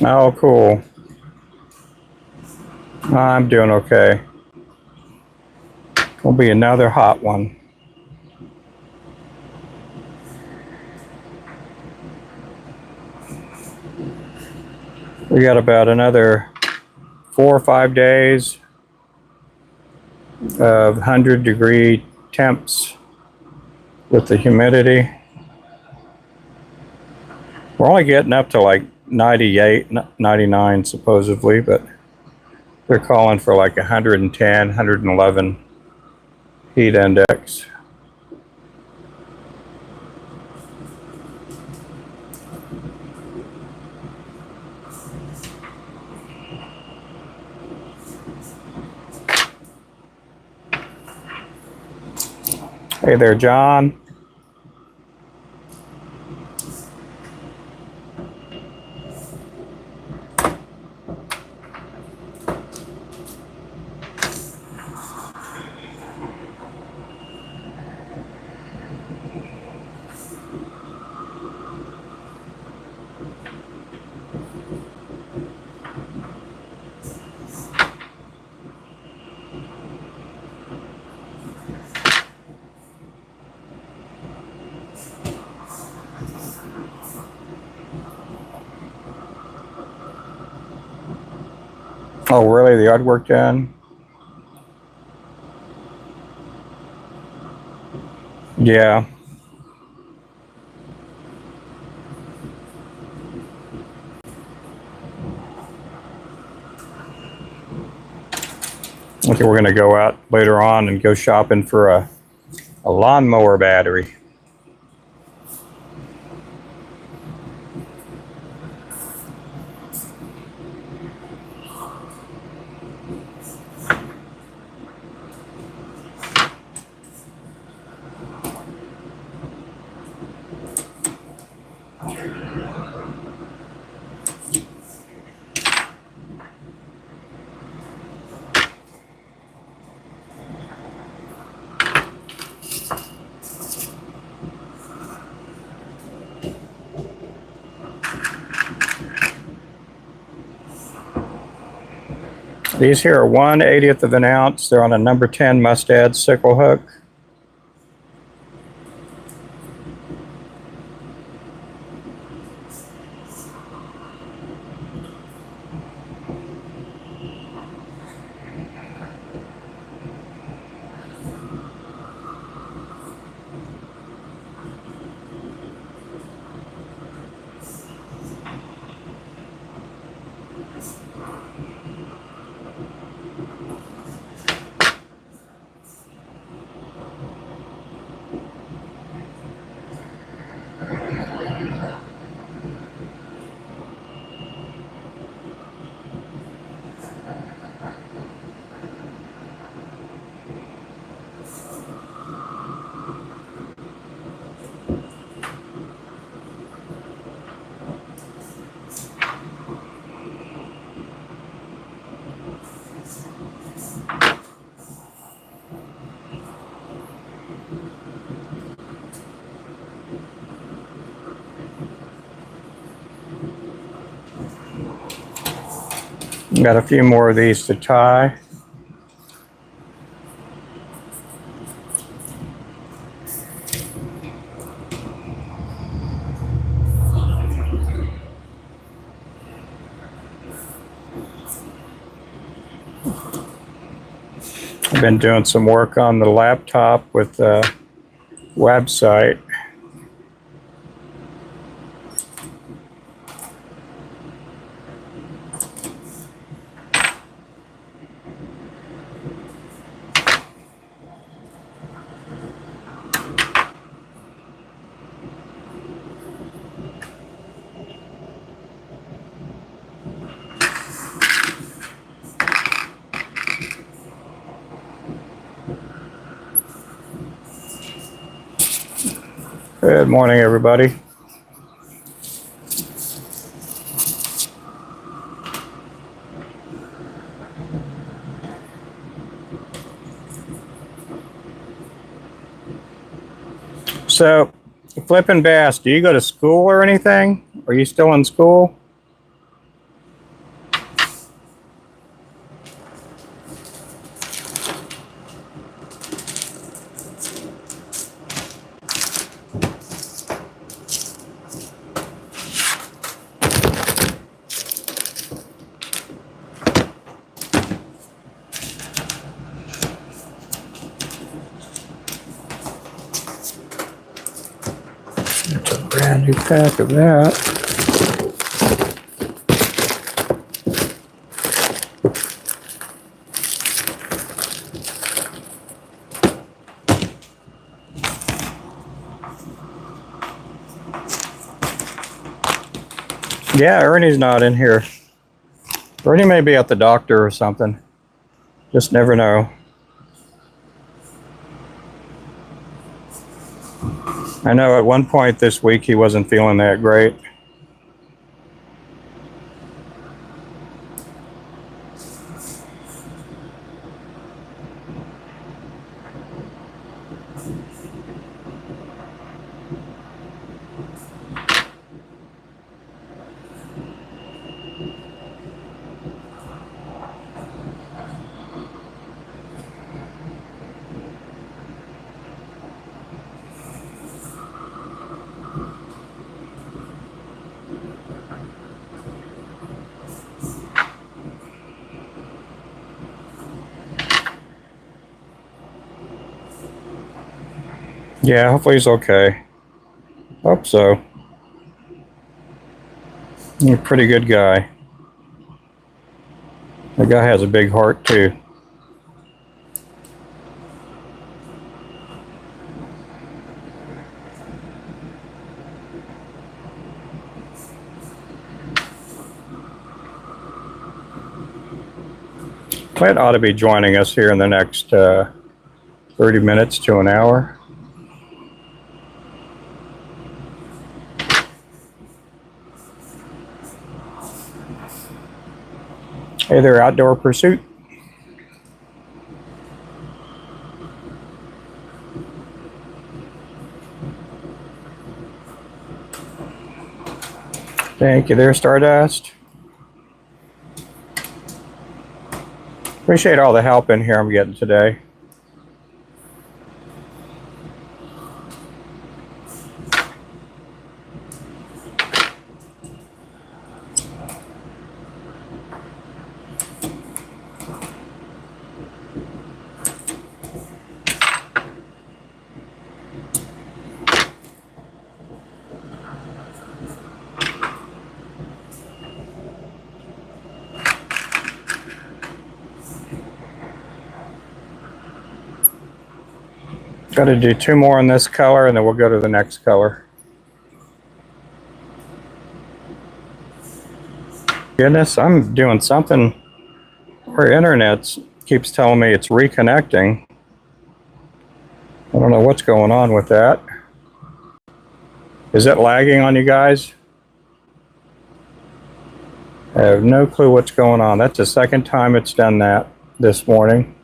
Oh, cool. I'm doing okay. Will be another hot one. We got about another 4 or 5 days of 100-degree temps with the humidity. We're only getting up to like 98, 99 supposedly, but they're calling for like 110, 111 heat index. Hey there, John. Oh, really? The artwork done? Yeah. Okay, we're going to go out later on and go shopping for a lawnmower battery. These here are 1/80th of an ounce. They're on a number 10 mustad sickle hook. Got a few more of these to tie. I've been doing some work on the laptop with the website. Good morning, everybody. So, Flippin' Bass, do you go to school or anything? Are you still in school? That's a brand new pack of that. Yeah, Ernie's not in here. Ernie may be at the doctor or something. Just never know. I know at one point this week he wasn't feeling that great. Yeah, hopefully he's okay. Hope so. He's a pretty good guy. The guy has a big heart too. Clint ought to be joining us here in the next 30 minutes to an hour. Hey there, Outdoor Pursuit. Thank you there, Stardust. Appreciate all the help in here I'm getting today. Got to do 2 more in this color and then we'll go to the next color. Goodness, I'm doing something. Our internet keeps telling me it's reconnecting. I don't know what's going on with that. Is it lagging on you guys? I have no clue what's going on. That's the second time it's done that this morning.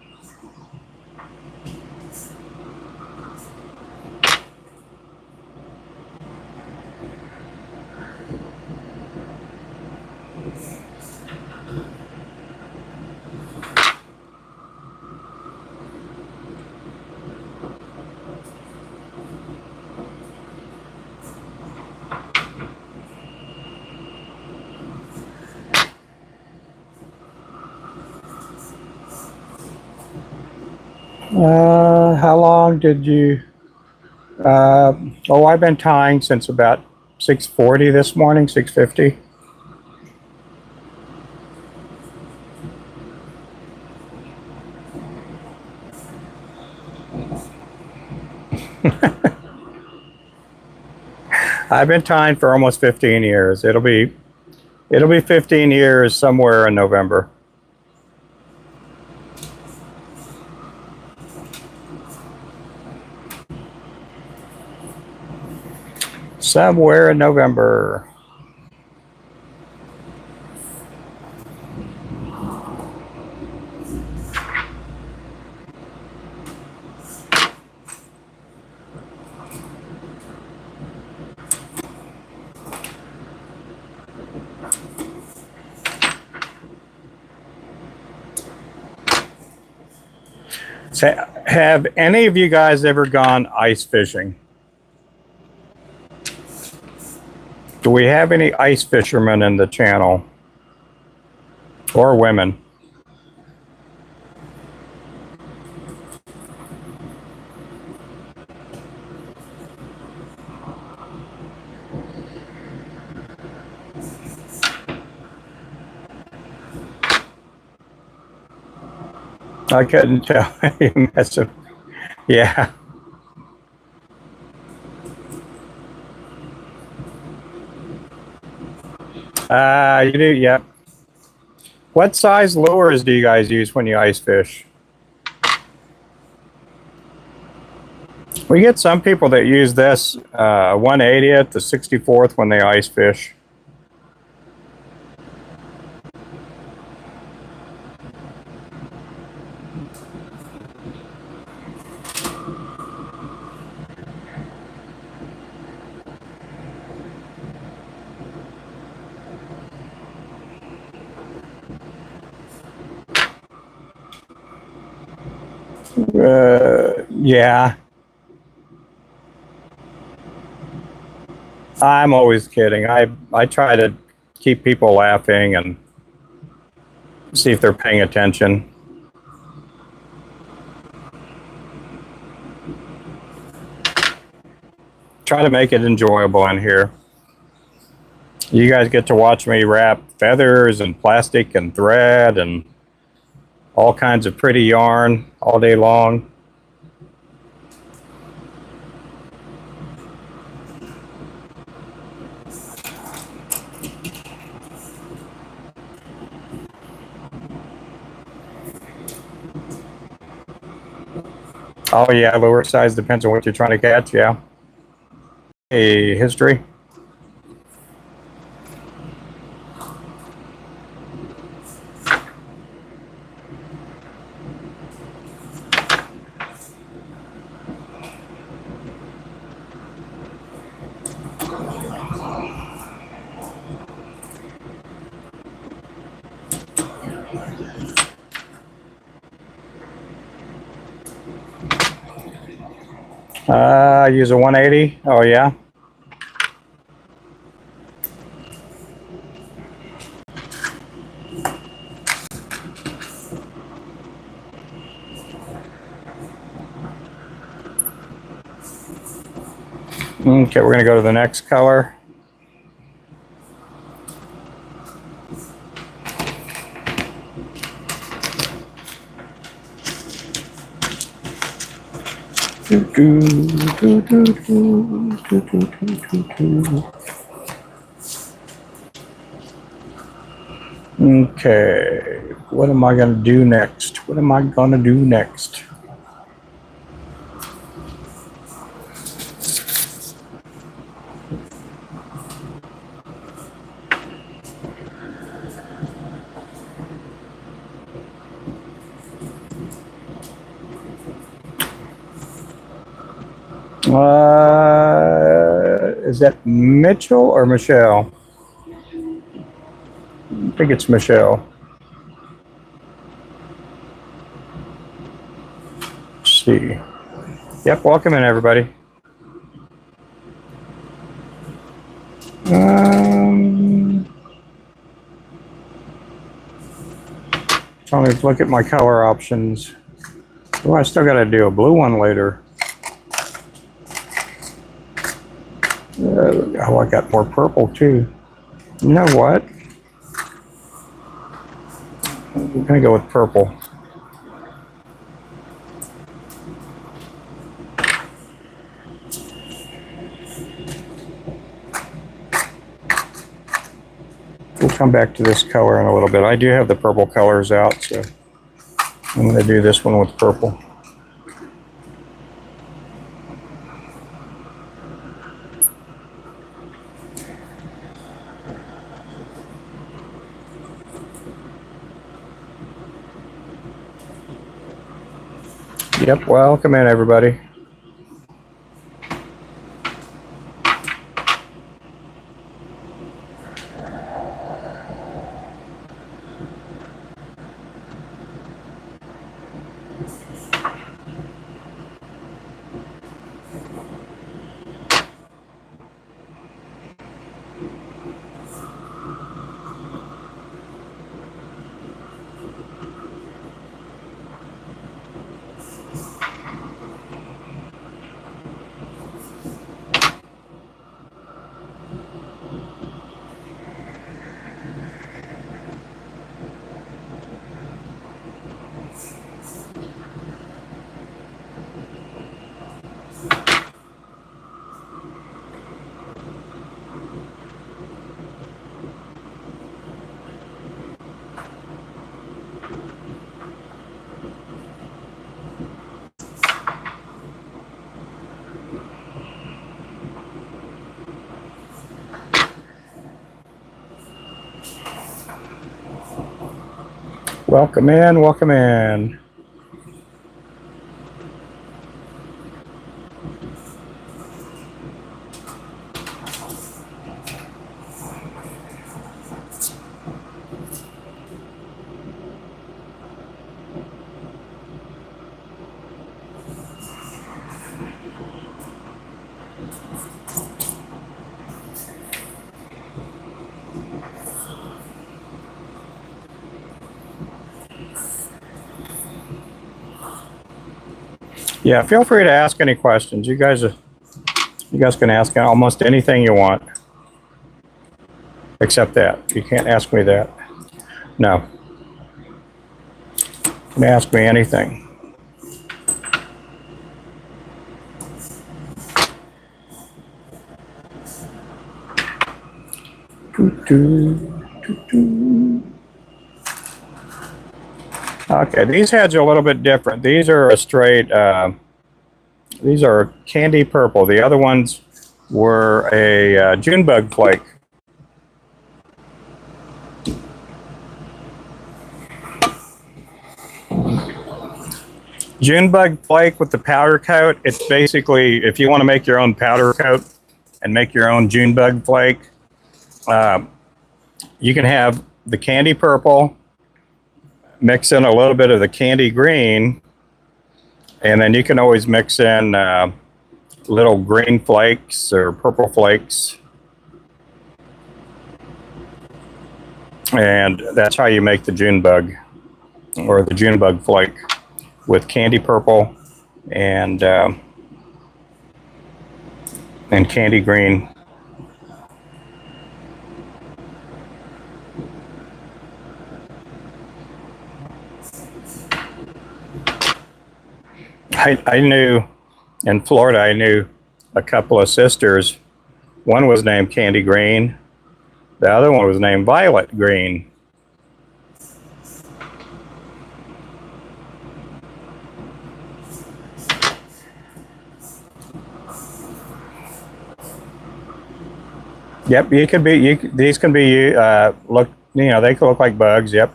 How long did you? I've been tying since about 6:40 this morning, 6:50. I've been tying for almost 15 years. It'll be 15 years somewhere in November. Somewhere in November. So, have any of you guys ever gone ice fishing? Do we have any ice fishermen in the channel? Or women? I couldn't tell. You messed up. Yeah. You do, yeah. What size lures do you guys use when you ice fish? We get some people that use this 1/80th to 64th when they ice fish. Yeah. I'm always kidding. I try to keep people laughing and see if they're paying attention. Try to make it enjoyable in here. You guys get to watch me wrap feathers and plastic and thread and all kinds of pretty yarn all day long. Oh yeah, lure size depends on what you're trying to catch, yeah. A history. I use a 180. Oh yeah. Okay, we're gonna go to the next color. Okay, what am I gonna do next? What am I gonna do next? Is that Mitchell or Michelle? I think it's Michelle. Let's see. Yep, welcome in everybody. Trying to look at my color options. Oh, I still got to do a blue one later. Oh, I got more purple too. You know what? I'm gonna go with purple. We'll come back to this color in a little bit. I do have the purple colors out, so I'm gonna do this one with purple. Yep, welcome in everybody. Welcome in, welcome in. Yeah, feel free to ask any questions. You guys can ask almost anything you want, except that. You can't ask me that. No. You can ask me anything. Okay, these heads are a little bit different. These are a straight, these are candy purple. The other ones were a June bug flake. June bug flake with the powder coat. It's basically, if you want to make your own powder coat and make your own June bug flake, you can have the candy purple, mix in a little bit of the candy green, and then you can always mix in little green flakes or purple flakes. And that's how you make the June bug, or the June bug flake, with candy purple and candy green. I knew in Florida, I knew a couple of sisters. One was named Candy Green. The other one was named Violet Green. Yep, you could be. These can be look. You know, they can look like bugs. Yep.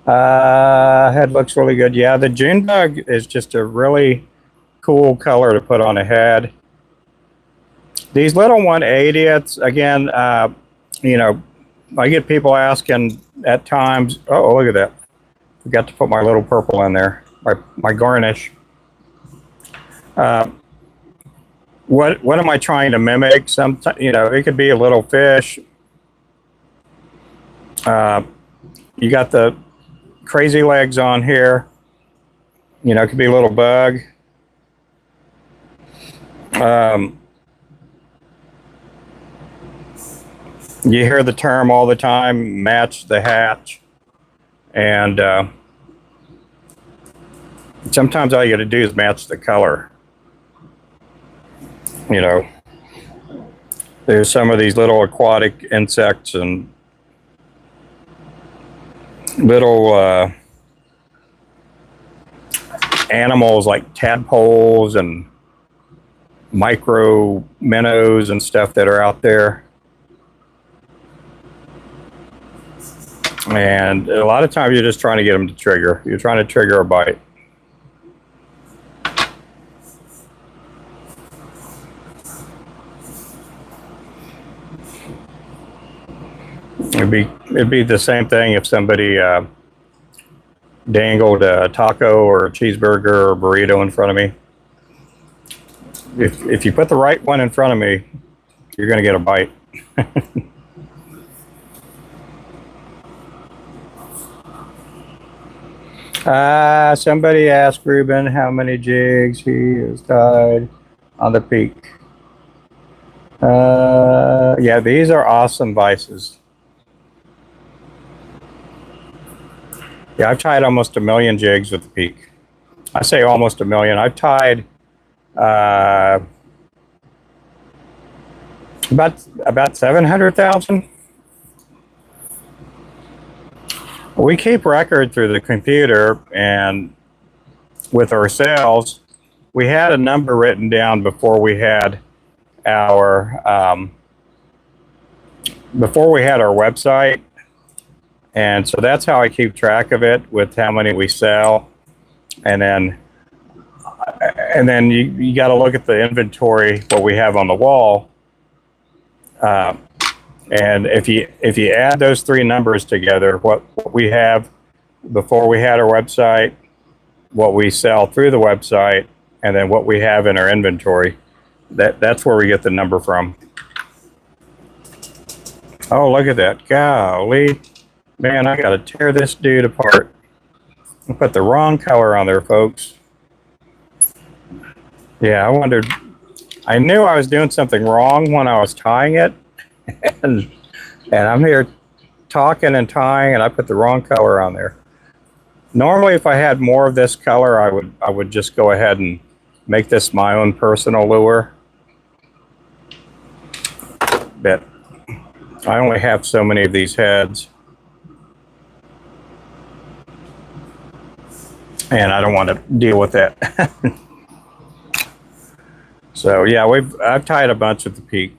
Head looks really good. Yeah, the June bug is just a really cool color to put on a head. These little 180ths, again, you know, I get people asking at times, oh, look at that. Forgot to put my little purple in there, my garnish. What am I trying to mimic? You know, it could be a little fish. You got the crazy legs on here. You know, it could be a little bug. You hear the term all the time, match the hatch. And sometimes all you got to do is match the color. You know, there's some of these little aquatic insects and little animals like tadpoles and micro minnows and stuff that are out there. And a lot of times you're just trying to get them to trigger. You're trying to trigger a bite. It'd be the same thing if somebody dangled a taco or a cheeseburger or a burrito in front of me. If you put the right one in front of me, you're going to get a bite. Somebody asked Ruben how many jigs he has tied on the peak. Yeah, these are awesome vices. Yeah, I've tied almost 1 million jigs with the peak. I say almost 1 million. I've tied about 700,000. We keep record through the computer, and with ourselves, we had a number written down before we had our website. And so that's how I keep track of it, with how many we sell. And then you got to look at the inventory, what we have on the wall. And if you add those three numbers together, what we have before we had our website, what we sell through the website, and then what we have in our inventory, that's where we get the number from. Oh, look at that. Golly. Man, I got to tear this dude apart. I put the wrong color on there, folks. Yeah, I wondered. I knew I was doing something wrong when I was tying it. and I'm here talking and tying, and I put the wrong color on there. Normally, if I had more of this color, I would just go ahead and make this my own personal lure. But I only have so many of these heads. And I don't want to deal with that. So yeah, I've tied a bunch at the peak.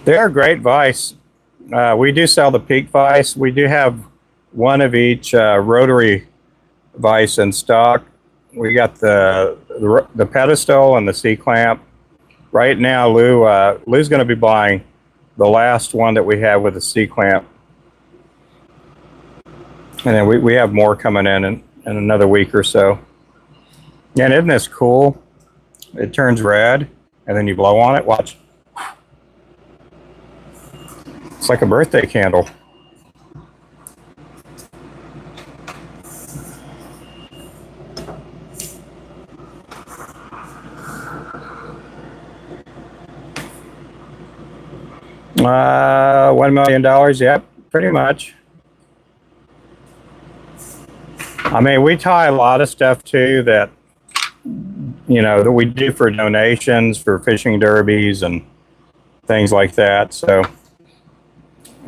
They're a great vise. We do sell the peak vise. We do have one of each rotary vise in stock. We got the pedestal and the C-clamp. Right now, Lou's going to be buying the last one that we have with the C-clamp. And then we have more coming in another week or so. And isn't this cool? It turns red, and then you blow on it. Watch. It's like a birthday candle. $1 million, yep, pretty much. I mean, we tie a lot of stuff too that, that we do for donations, for fishing derbies and things like that. So,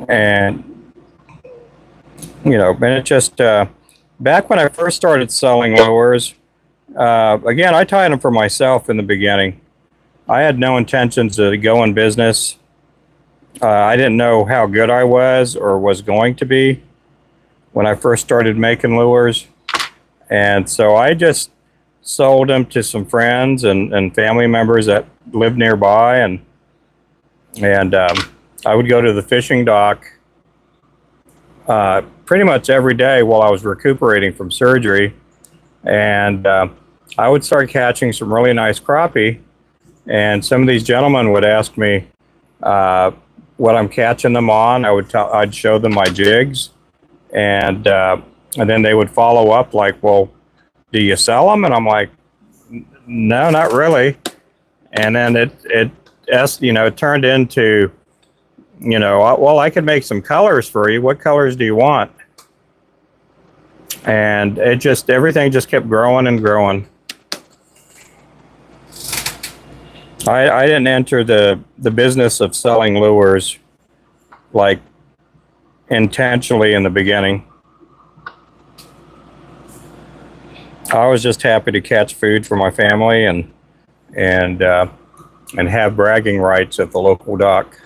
and it just, back when I first started selling lures, again, I tied them for myself in the beginning. I had no intentions to go in business. I didn't know how good I was or was going to be when I first started making lures. And so I just sold them to some friends and family members that lived nearby. And I would go to the fishing dock pretty much every day while I was recuperating from surgery. And I would start catching some really nice crappie. And some of these gentlemen would ask me what I'm catching them on. I'd show them my jigs. And then they would follow up like, well, do you sell them? And I'm like, no, not really. And then it turned into, well, I could make some colors for you. What colors do you want? And everything just kept growing and growing. I didn't enter the business of selling lures like intentionally in the beginning. I was just happy to catch food for my family and have bragging rights at the local dock.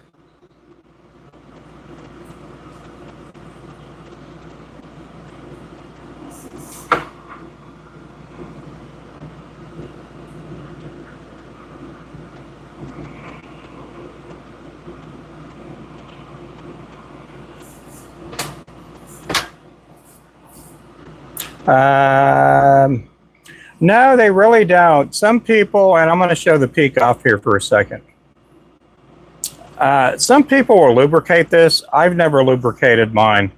No, they really don't. Some people, and I'm going to show the peak off here for a second. Some people will lubricate this. I've never lubricated mine.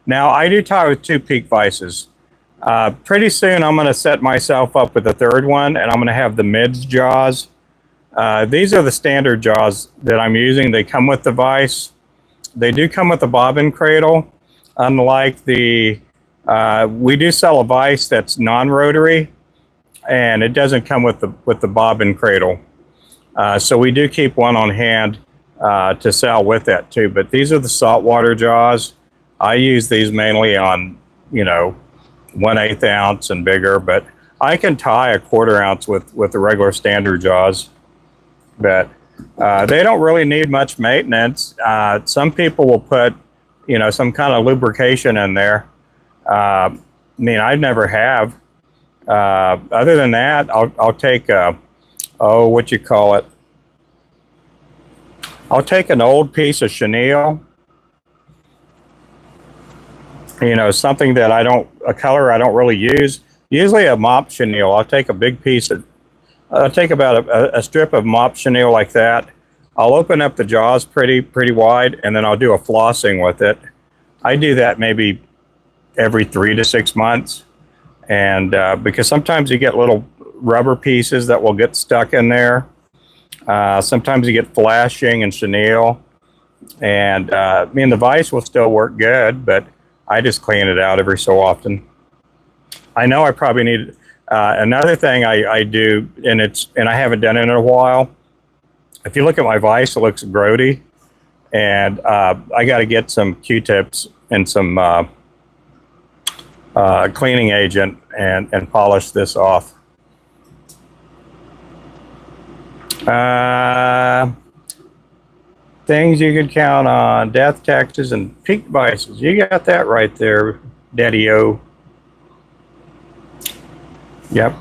Now, I do tie with 2 peak vices. Pretty soon, I'm going to set myself up with a third one, and I'm going to have the mids jaws. These are the standard jaws that I'm using. They come with the vise. They do come with the bobbin cradle, unlike we do sell a vise that's non-rotary, and it doesn't come with the bobbin cradle. So we do keep one on hand to sell with that too. But these are the saltwater jaws. I use these mainly on, 1/8 ounce and bigger, but I can tie a 1/4 ounce with the regular standard jaws. But they don't really need much maintenance. Some people will put, some kind of lubrication in there. I mean, I never have. Other than that, I'll take what you call it? I'll take an old piece of chenille, something that a color I don't really use. Usually a mop chenille. I'll take a big piece I'll take about a strip of mop chenille like that. I'll open up the jaws pretty wide, and then I'll do a flossing with it. I do that maybe every 3 to 6 months. And because sometimes you get little rubber pieces that will get stuck in there. Sometimes you get flashing and chenille. And the vise will still work good, but I just clean it out every so often. I know I probably need another thing I do, and I haven't done it in a while. If you look at my vise, it looks grody, and I got to get some Q-tips and some cleaning agent and polish this off. Things you could count on: death, taxes, and peak vices. You got that right there, Daddy-O. Yep.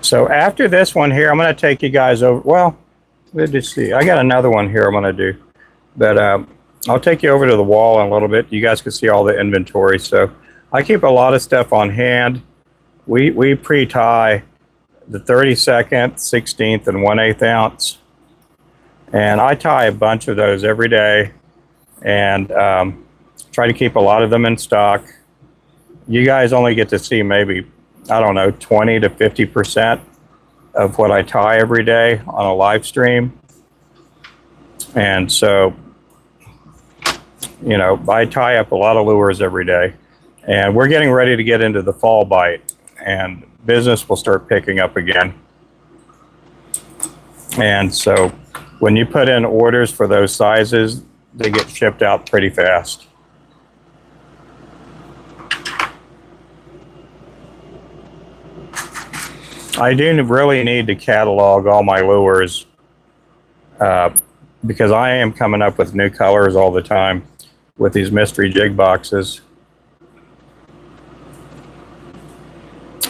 So after this one here, I'm going to take you guys over. Well, let's just see. I got another one here I'm going to do. But I'll take you over to the wall in a little bit. You guys can see all the inventory. So I keep a lot of stuff on hand. We pre-tie the 32nd, 16th, and 1/8 ounce. And I tie a bunch of those every day and try to keep a lot of them in stock. You guys only get to see maybe, 20 to 50% of what I tie every day on a live stream. And so, I tie up a lot of lures every day. And we're getting ready to get into the fall bite, and business will start picking up again. And so when you put in orders for those sizes, they get shipped out pretty fast. I do really need to catalog all my lures because I am coming up with new colors all the time with these mystery jig boxes.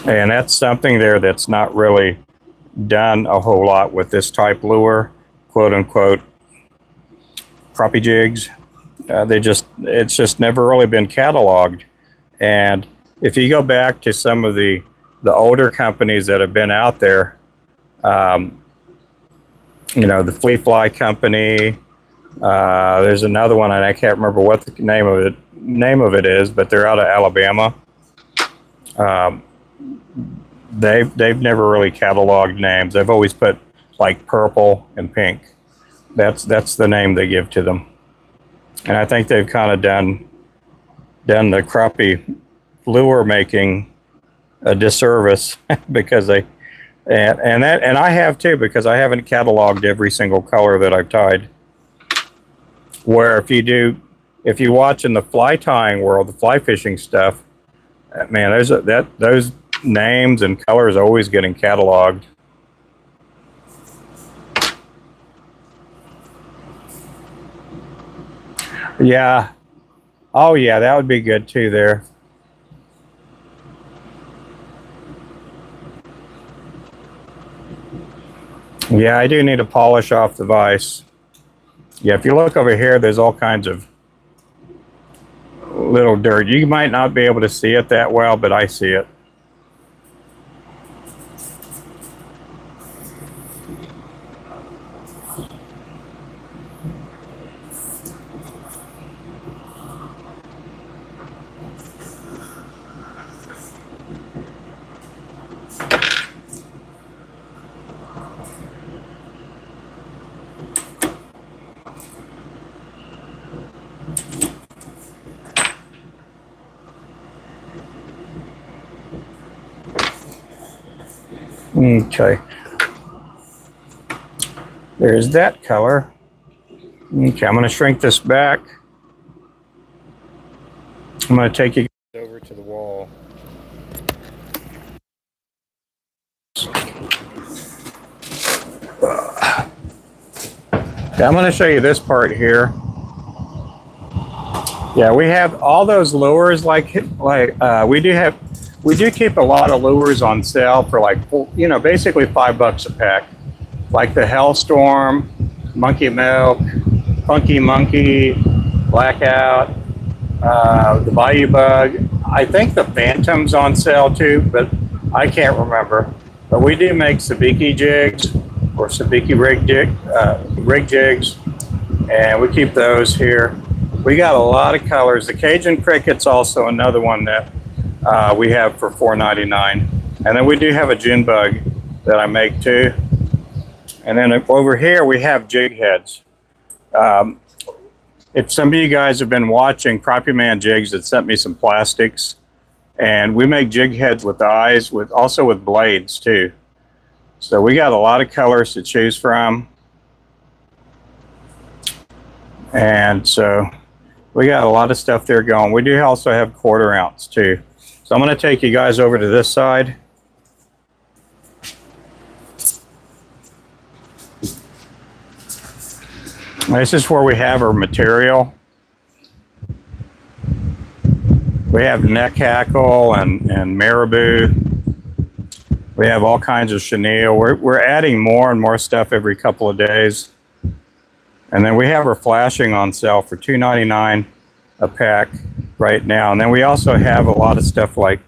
And that's something there that's not really done a whole lot with this type lure, quote unquote, crappie jigs. It's just never really been cataloged. And if you go back to some of the older companies that have been out there, the Flea Fly Company, there's another one, and I can't remember what the name of it is, but they're out of Alabama. They've never really cataloged names. They've always put like purple and pink. That's the name they give to them. And I think they've kind of done the crappie lure making a disservice because and I have too, because I haven't cataloged every single color that I've tied. Where if you watch in the fly tying world, the fly fishing stuff, man, those names and colors are always getting cataloged. Yeah. Oh yeah, that would be good too there. Yeah, I do need to polish off the vise. Yeah, if you look over here, there's all kinds of little dirt. You might not be able to see it that well, but I see it. Okay. There's that color. Okay, I'm going to shrink this back. I'm going to take you over to the wall. Okay, I'm going to show you this part here. Yeah, we have all those lures. We do keep a lot of lures on sale for basically $5 a pack. Like the Hellstorm, Monkey Milk, Funky Monkey, Blackout, the Bayou Bug. I think the Phantom's on sale too, but I can't remember. But we do make sabiki jigs or sabiki rig jigs, and we keep those here. We got a lot of colors. The Cajun Cricket's also another one that we have for $4.99. And then we do have a June Bug that I make too. And then over here we have jig heads. If some of you guys have been watching Crappie Man Jigs, that sent me some plastics. And we make jig heads with eyes, also with blades too. So we got a lot of colors to choose from. And so we got a lot of stuff there going. We do also have 1/4 ounce too. So I'm going to take you guys over to this side. This is where we have our material. We have neck hackle and marabou. We have all kinds of chenille. We're adding more and more stuff every couple of days. And then we have our flashing on sale for $2.99 a pack right now. And then we also have a lot of stuff like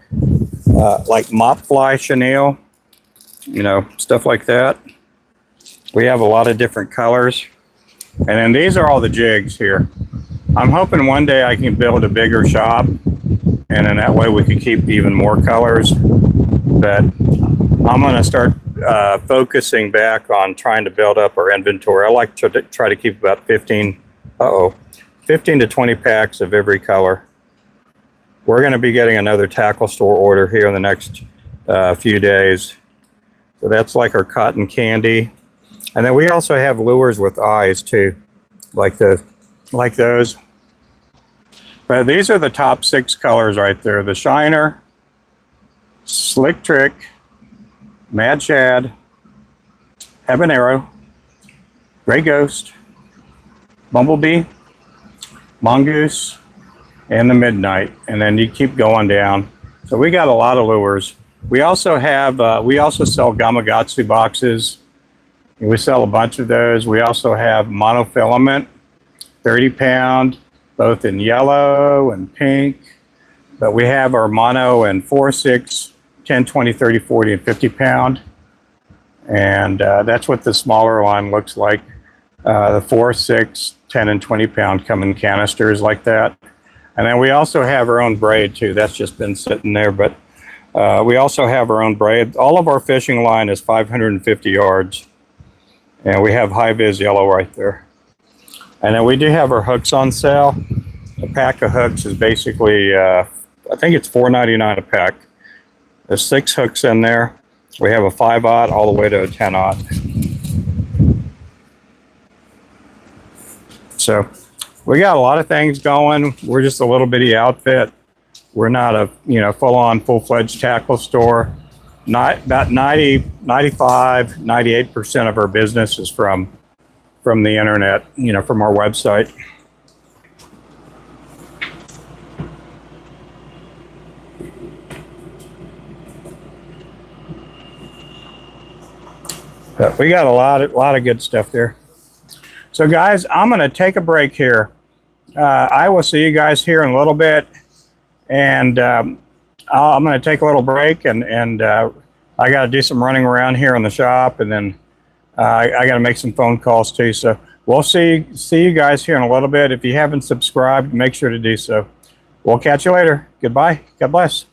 mop fly chenille, stuff like that. We have a lot of different colors. And then these are all the jigs here. I'm hoping one day I can build a bigger shop, and then that way we could keep even more colors. But I'm going to start focusing back on trying to build up our inventory. I like to try to keep about 15 to 20 packs of every color. We're going to be getting another tackle store order here in the next few days. So that's like our cotton candy. And then we also have lures with eyes too, like those. But these are the top 6 colors right there. The Shiner, Slick Trick, Mad Shad, Habanero, Gray Ghost, Bumblebee, Mongoose, and the Midnight. And then you keep going down. So we got a lot of lures. We also have, we also sell Gamakatsu boxes. We sell a bunch of those. We also have monofilament, 30-pound, both in yellow and pink. But we have our mono in 4, 6, 10, 20, 30, 40, and 50-pound. And that's what the smaller line looks like. The 4, 6, 10, and 20-pound come in canisters like that. And then we also have our own braid too. That's just been sitting there. But we also have our own braid. All of our fishing line is 550 yards. And we have high-vis yellow right there. And then we do have our hooks on sale. A pack of hooks is basically, I think it's $4.99 a pack. There's 6 hooks in there. We have a 5/0 all the way to a 10/0. So we got a lot of things going. We're just a little bitty outfit. We're not a full-on, full-fledged tackle store. About 95, 98% of our business is from the internet, from our website. But we got a lot of good stuff there. So guys, I'm going to take a break here. I will see you guys here in a little bit, and I'm going to take a little break, and I got to do some running around here in the shop, and then I got to make some phone calls too. So we'll see you guys here in a little bit. If you haven't subscribed, make sure to do so. We'll catch you later. Goodbye. God bless.